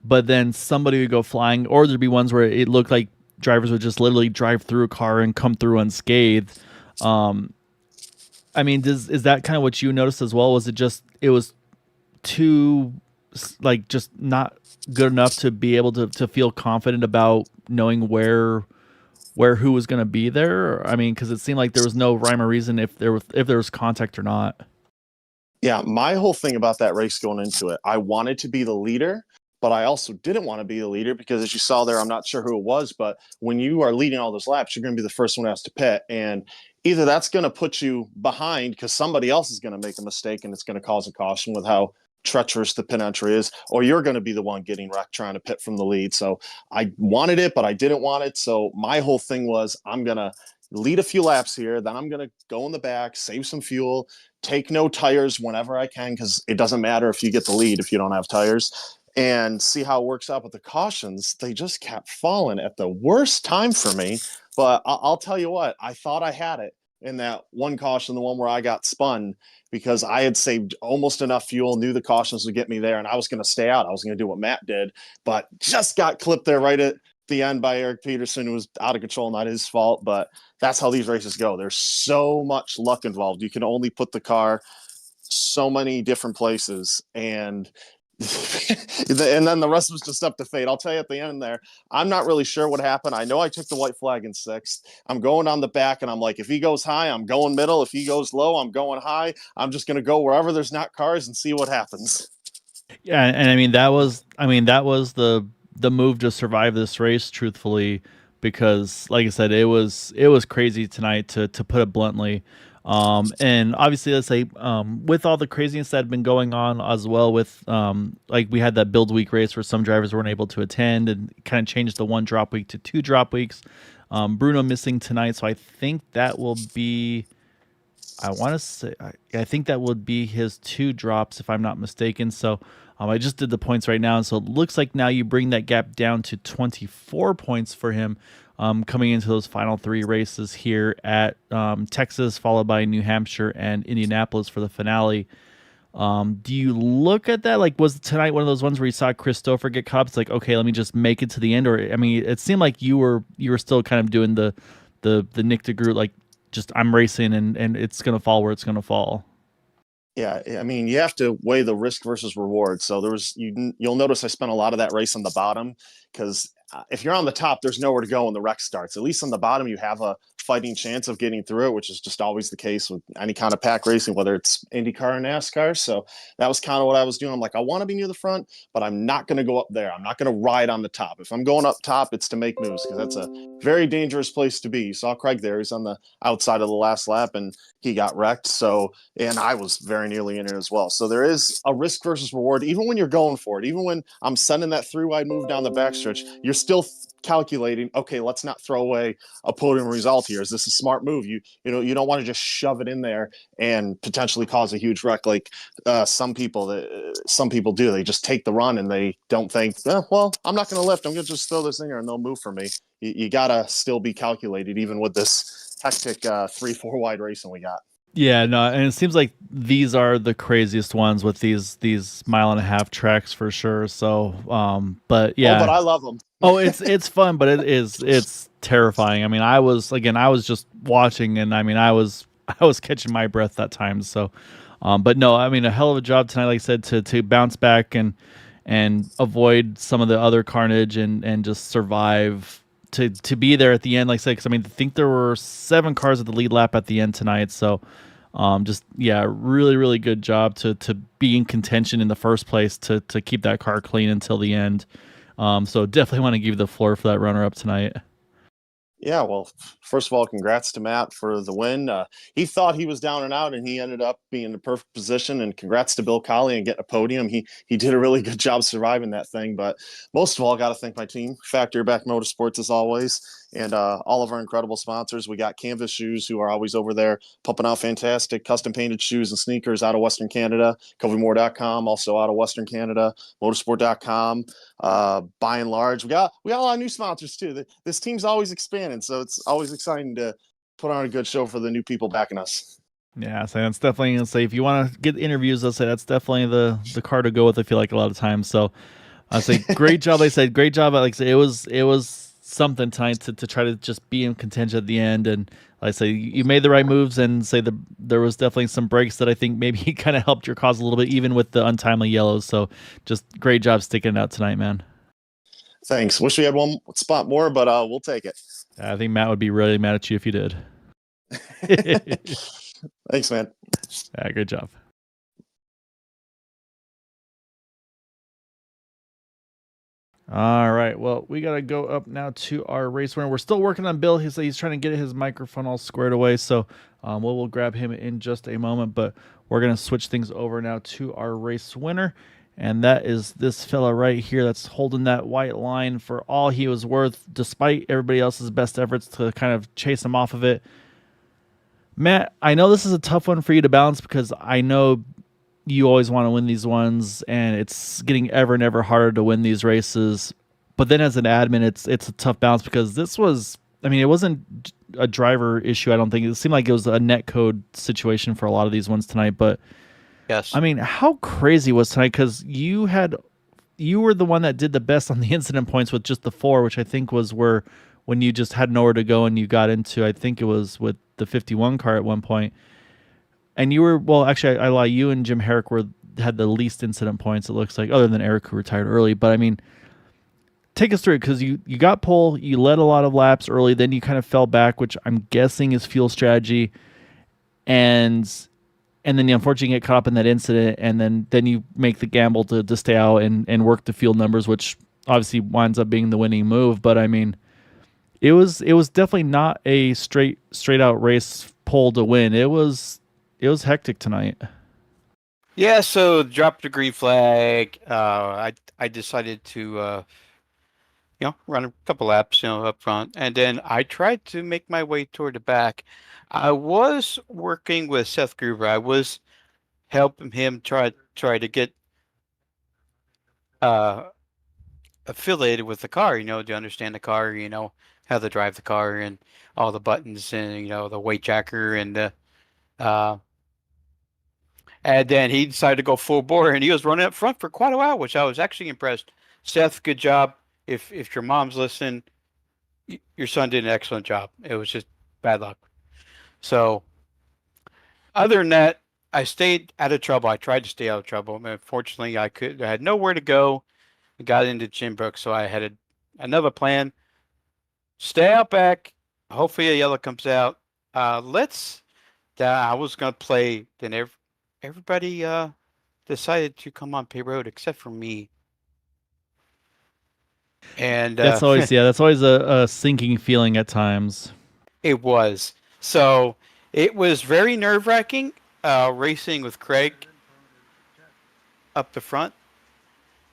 but then somebody would go flying, or there'd be ones where it looked like drivers would just literally drive through a car and come through unscathed. I mean, is that kind of what you noticed as well? Was it was too, like, just not good enough to be able to feel confident about knowing where who was going to be there? I mean, because it seemed like there was no rhyme or reason if there was contact or not. Yeah, my whole thing about that race going into it, I wanted to be the leader, but I also didn't want to be the leader because, as you saw there, I'm not sure who it was, but when you are leading all those laps, you're going to be the first one who has to pit. And either that's going to put you behind because somebody else is going to make a mistake and it's going to cause a caution with how treacherous the pit entry is, or you're going to be the one getting wrecked trying to pit from the lead. So I wanted it, but I didn't want it. So my whole thing was, I'm going to lead a few laps here, then I'm going to go in the back, save some fuel, take no tires whenever I can, because it doesn't matter if you get the lead if you don't have tires, and see how it works out. But the cautions, they just kept falling at the worst time for me. But I'll tell you what, I thought I had it in that one caution, the one where I got spun, because I had saved almost enough fuel, knew the cautions would get me there, and I was going to stay out. I was going to do what Matt did, but just got clipped there right at the end by Eric Peterson, who was out of control, not his fault. But that's how these races go. There's so much luck involved. You can only put the car so many different places, and then the rest was just up to fate. I'll tell you at the end there, I'm not really sure what happened. I know I took the white flag in sixth. I'm going on the back, and I'm like, if he goes high, I'm going middle. If he goes low, I'm going high. I'm just going to go wherever there's not cars and see what happens. Yeah, and I mean that was the move to survive this race, truthfully, because like I said, it was crazy tonight, to put it bluntly. And obviously, let's say, with all the craziness that had been going on as well, with like we had that build week race where some drivers weren't able to attend, and kind of changed the one drop week to two drop weeks. Bruno missing tonight, so I think that will be. I want to say, I think that would be his two drops, if I'm not mistaken. So I just did the points right now, and so it looks like now you bring that gap down to 24 points for him, coming into those final three races here at Texas, followed by New Hampshire and Indianapolis for the finale. Do you look at that? Like, was tonight one of those ones where you saw Christopher get caught up? It's like, okay, let me just make it to the end. Or, I mean, it seemed like you were still kind of doing the Nick DeGroot, like, just I'm racing and it's going to fall where it's going to fall. Yeah, I mean, you have to weigh the risk versus reward. So you'll notice I spent a lot of that race on the bottom, because if you're on the top, there's nowhere to go when the wreck starts. At least on the bottom, you have a fighting chance of getting through it, which is just always the case with any kind of pack racing, whether it's IndyCar or NASCAR. So that was kind of what I was doing. I'm like, I want to be near the front, but I'm not going to go up there. I'm not going to ride on the top. If I'm going up top, it's to make moves, because that's a very dangerous place to be. You saw Craig there. He's on the outside of the last lap, and he got wrecked. So, and I was very nearly in it as well. So there is a risk versus reward, even when you're going for it. Even when I'm sending that three wide move down the backstretch, you're still calculating, okay, let's not throw away a podium result here. Is this a smart move? You don't want to just shove it in there and potentially cause a huge wreck, like some people do. They just take the run and they don't think, well, I'm not going to lift. I'm going to just throw this in here and they'll move for me. You got to still be calculated, even with this hectic 3-4 wide racing we got. Yeah, no, and it seems like these are the craziest ones with these mile and a half tracks for sure. So, but yeah, but I love them. Oh, it's fun, but it's terrifying. I mean, I was just watching, and I mean, I was catching my breath that time. So, but no, I mean, a hell of a job tonight, like I said, to bounce back and avoid some of the other carnage and just survive to be there at the end, like I said, because I mean, I think there were 7 cars at the lead lap at the end tonight. So, just yeah, really, really good job to be in contention in the first place, to keep that car clean until the end. So definitely want to give you the floor for that runner up tonight. Yeah, well, first of all, congrats to Matt for the win. He thought he was down and out, and he ended up being in the perfect position. And congrats to Bill Colley and getting a podium. He did a really good job surviving that thing. But most of all, got to thank my team, Factory Back Motorsports, as always, and all of our incredible sponsors. We got Canvas Shoes, who are always over there pumping out fantastic custom painted shoes and sneakers out of Western Canada. CoveyMoore.com, also out of Western Canada. Motorsport.com. By and large, we got a lot of new sponsors too. This team's always expanding, so it's always exciting to put on a good show for the new people backing us. Yeah, so that's definitely gonna say, if you want to get interviews, I'll say that's definitely the car to go with. I feel like a lot of times. So I say great job. Like I said, great job. Like I said, it was something tonight to try to just be in contention at the end. And like I say, you made the right moves, and say there was definitely some breaks that I think maybe kind of helped your cause a little bit, even with the untimely yellows. So just great job sticking it out tonight, man. Thanks. Wish we had one spot more, but we'll take it. I think Matt would be really mad at you if you did. Thanks, man. Yeah, good job. All right. Well, we got to go up now to our race winner. We're still working on Bill. He's trying to get his microphone all squared away. So we'll grab him in just a moment. But we're going to switch things over now to our race winner. And that is this fella right here that's holding that white line for all he was worth, despite everybody else's best efforts to kind of chase him off of it. Matt, I know this is a tough one for you to balance because I know you always want to win these ones, and it's getting ever and ever harder to win these races. But then as an admin, it's a tough balance because this was, I mean, it wasn't a driver issue. I don't think it seemed like it was a net code situation for a lot of these ones tonight. But Yes. I mean, how crazy was tonight? Because you were the one that did the best on the incident points with just the 4, which I think was where when you just had nowhere to go and you got into, I think it was with the 51 car at one point. And you were, well, actually, I lie. You and Jim Herrick had the least incident points, it looks like, other than Eric, who retired early. But I mean, take us through it, because you got pole, you led a lot of laps early, then you kind of fell back, which I'm guessing is fuel strategy, and then you unfortunately get caught up in that incident, and then you make the gamble to stay out and work the field numbers, which obviously winds up being the winning move. But I mean, it was definitely not a straight out race pole to win. It was hectic tonight. Yeah, so dropped the green flag. I decided to run a couple laps, up front, and then I tried to make my way toward the back. I was working with Seth Gruber. I was helping him try to get uh affiliated with the car, to understand the car, how to drive the car and all the buttons and the weight jacker uh and then he decided to go full bore, and he was running up front for quite a while, which I was actually impressed. Seth, good job. If your mom's listening, your son did an excellent job. It was just bad luck. So other than that, I stayed out of trouble. I tried to stay out of trouble. Unfortunately, I had nowhere to go. I got into Chinbrook, so I had another plan. Stay out back. Hopefully a yellow comes out. I was gonna play. Then everybody decided to come on pit road except for me. And That's always that's always a sinking feeling at times. it was. So it was very nerve-wracking racing with Craig up the front,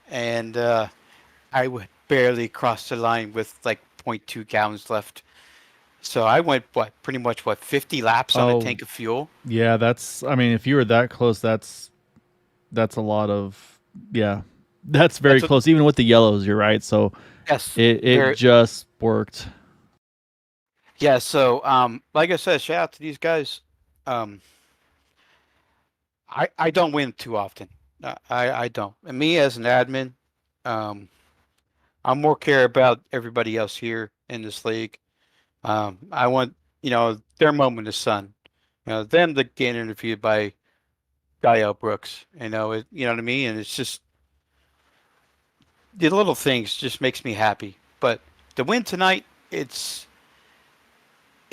and I would barely cross the line with like 0.2 gallons left. So I went pretty much 50 laps on a tank of fuel. Yeah, I mean, if you were that close, that's a lot of, yeah. That's very close, even with the yellows, you're right. So yes, it just worked. Yeah, so like I said, shout out to these guys. I don't win too often. I don't. And me as an admin, I'm more care about everybody else here in this league. I want, their moment of sun. Them to get interviewed by Gael Brooks. You know what I mean? And it's just the little things just makes me happy. But the win tonight, it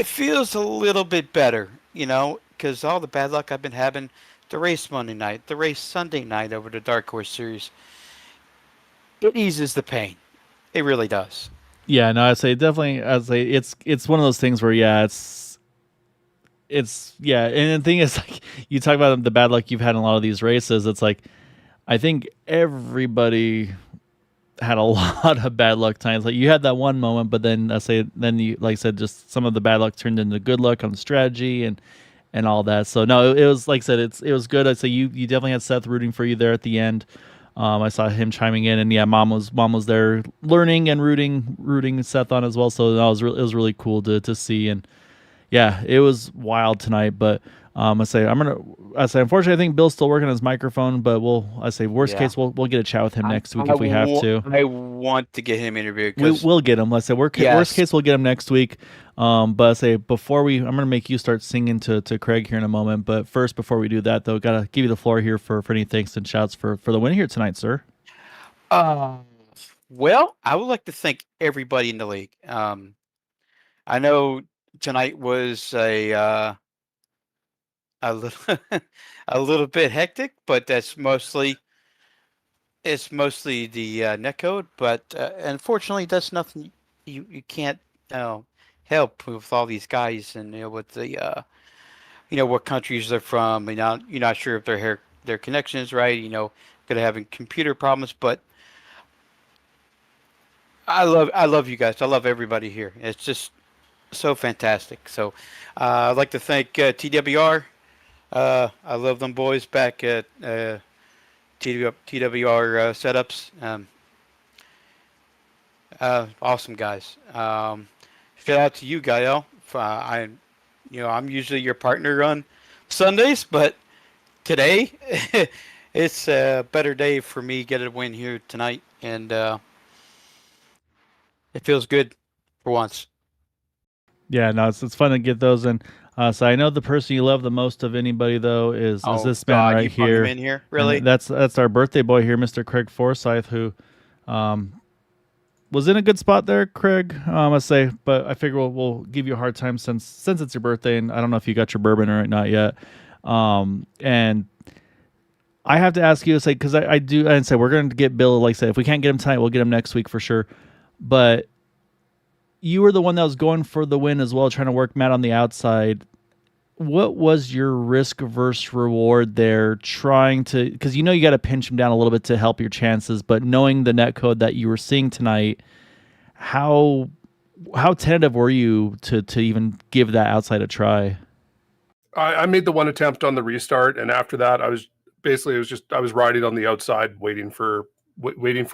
feels a little bit better, because all the bad luck I've been having, the race Monday night, the race Sunday night over the Dark Horse Series, it eases the pain. It really does. Yeah, no, I'd say it's one of those things where, yeah, it's yeah, and the thing is, like, you talk about the bad luck you've had in a lot of these races. It's like, I think everybody had a lot of bad luck times. Like, you had that one moment, but then you, like I said, just some of the bad luck turned into good luck on the strategy and all that. So no, it was, like I said, it was good. I'd say you definitely had Seth rooting for you there at the end. I saw him chiming in, and yeah, mom was there learning and rooting Seth on as well. So that was it was really cool to see. And yeah, it was wild tonight. But I say unfortunately, I think Bill's still working on his microphone, but worst case we'll get a chat with him next week if we have to. I want to get him interviewed. We'll get him. Worst case we'll get him next week. But I say I'm gonna make you start singing to Craig here in a moment. But first, before we do that, though, gotta give you the floor here for any thanks and shouts for the win here tonight, sir. Well, I would like to thank everybody in the league. I know tonight was a little a little bit hectic, but it's mostly the netcode. But unfortunately, that's nothing you can't help with all these guys and with the what countries they're from. You're not sure if their connection is right. Gonna having computer problems, but I love you guys. I love everybody here. It's just so fantastic. So I'd like to thank TWR. I love them boys back at TWR setups. Awesome guys. Shout out to you, Gael. I'm usually your partner on Sundays, but today it's a better day for me. Get a win here tonight, and it feels good for once. Yeah, no, it's fun to get those in. So I know the person you love the most of anybody though is this man God, right you brought him here. in here, really? And that's our birthday boy here, Mr. Craig Forsyth, who was in a good spot there, Craig. I say, but I figure we'll give you a hard time since it's your birthday, and I don't know if you got your bourbon or not yet. And I have to ask you to say, because I do, and say we're going to get Bill. Like I said, if we can't get him tonight, we'll get him next week for sure. But you were the one that was going for the win as well, trying to work Matt on the outside. What was your risk versus reward there, trying to, because you got to pinch him down a little bit to help your chances, but knowing the net code that you were seeing tonight, how tentative were you to even give that outside a try? I made the one attempt on the restart, and after that, I was riding on the outside, waiting for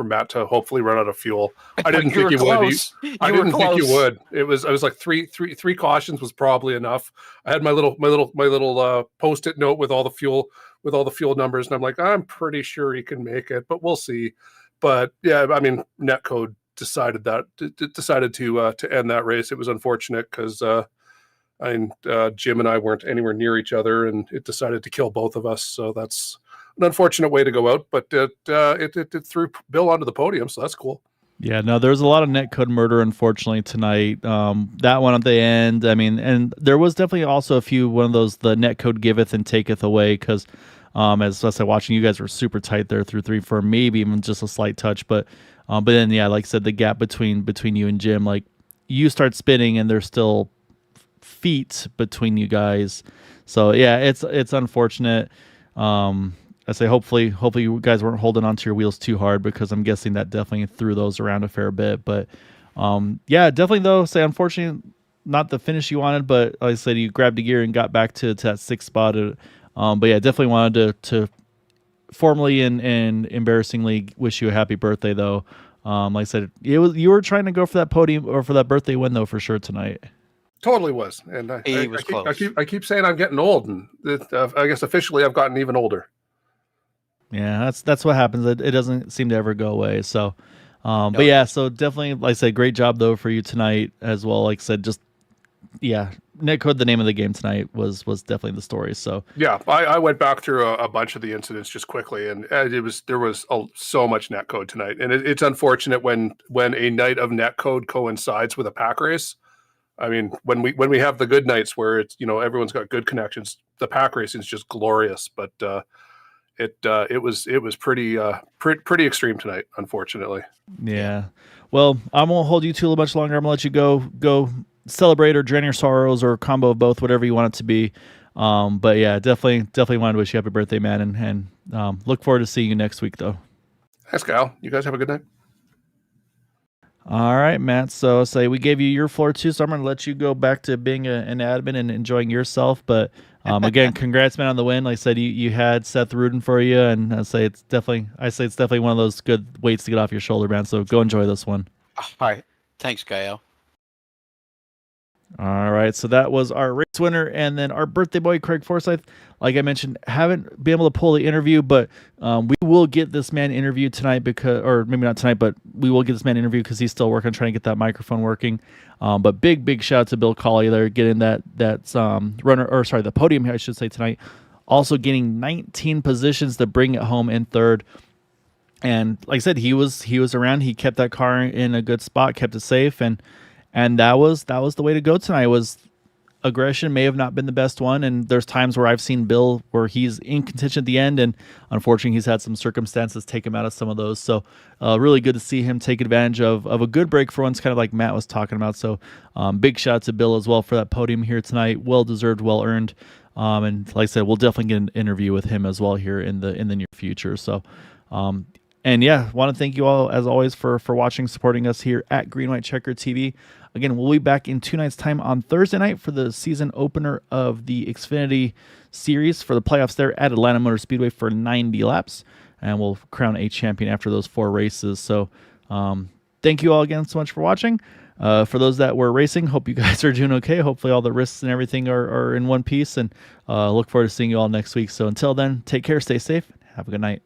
Matt to hopefully run out of fuel. I didn't think he would. I didn't think he would. I was like three cautions was probably enough. I had my little post-it note with all the fuel numbers, and I'm like, I'm pretty sure he can make it, but we'll see. But yeah, I mean, netcode decided to end that race. It was unfortunate because Jim and I weren't anywhere near each other, and it decided to kill both of us. So that's an unfortunate way to go out, but it threw Bill onto the podium, so that's cool. Yeah, no, there's a lot of netcode murder, unfortunately, tonight. That one at the end, I mean, and there was definitely also a few, one of those, the netcode giveth and taketh away, because as I said, watching you guys were super tight there through 3-4, maybe even just a slight touch, but then, yeah, like I said, the gap between you and Jim, like, you start spinning and there's still feet between you guys. So, yeah, it's unfortunate. I say hopefully you guys weren't holding onto your wheels too hard, because I'm guessing that definitely threw those around a fair bit. But yeah, definitely though, say unfortunately not the finish you wanted, but like I said, you grabbed the gear and got back to that 6th spot. But yeah, definitely wanted to formally and embarrassingly wish you a happy birthday though. Like I said, you were trying to go for that podium or for that birthday win though for sure tonight. Totally was, and I keep saying I'm getting old, and I guess officially I've gotten even older. Yeah, that's what happens. It doesn't seem to ever go away. So, Nope. But yeah, so definitely, like I said, great job though for you tonight as well. Like I said, just netcode, the name of the game tonight was definitely the story. So yeah, I went back through a bunch of the incidents just quickly, and there was so much netcode tonight, and it's unfortunate when a night of netcode coincides with a pack race. I mean, when we have the good nights where it's everyone's got good connections, the pack racing is just glorious, but it was pretty extreme tonight, unfortunately. yeah, well, I won't hold you too much longer. I'm gonna let you go celebrate or drown your sorrows or a combo of both, whatever you want it to be. But yeah, definitely wanted to wish you happy birthday, man, and look forward to seeing you next week though. Thanks, Kyle. You guys have a good night. All right, Matt. So say we gave you your floor too, so I'm gonna let you go back to being an admin and enjoying yourself. But again, congrats, man, on the win. Like I said, you had Seth rooting for you, and I say it's definitely one of those good weights to get off your shoulder, man. So go enjoy this one. All right, thanks, Gael. All right, so that was our race winner, and then our birthday boy, Craig Forsyth. Like I mentioned, haven't been able to pull the interview, but we will get this man interviewed tonight or maybe not tonight, but we will get this man interviewed because he's still working on trying to get that microphone working. But big shout out to Bill Colley there, getting that the podium, I should say, tonight. Also getting 19 positions to bring it home in 3rd. And like I said, he was around. He kept that car in a good spot, kept it safe, and that was the way to go tonight. Was aggression may have not been the best one, and there's times where I've seen Bill where he's in contention at the end, and unfortunately he's had some circumstances take him out of some of those. So really good to see him take advantage of a good break for once, kind of like Matt was talking about. So big shout out to Bill as well for that podium here tonight. Well deserved, well earned. And like I said, we'll definitely get an interview with him as well here in the near future. So and yeah, want to thank you all as always for watching, supporting us here at Green White Checker TV. Again, we'll be back in 2 nights' time on Thursday night for the season opener of the Xfinity Series for the playoffs there at Atlanta Motor Speedway for 90 laps. And we'll crown a champion after those 4 races. So thank you all again so much for watching. For those that were racing, hope you guys are doing okay. Hopefully all the risks and everything are in one piece. And look forward to seeing you all next week. So until then, take care, stay safe, have a good night.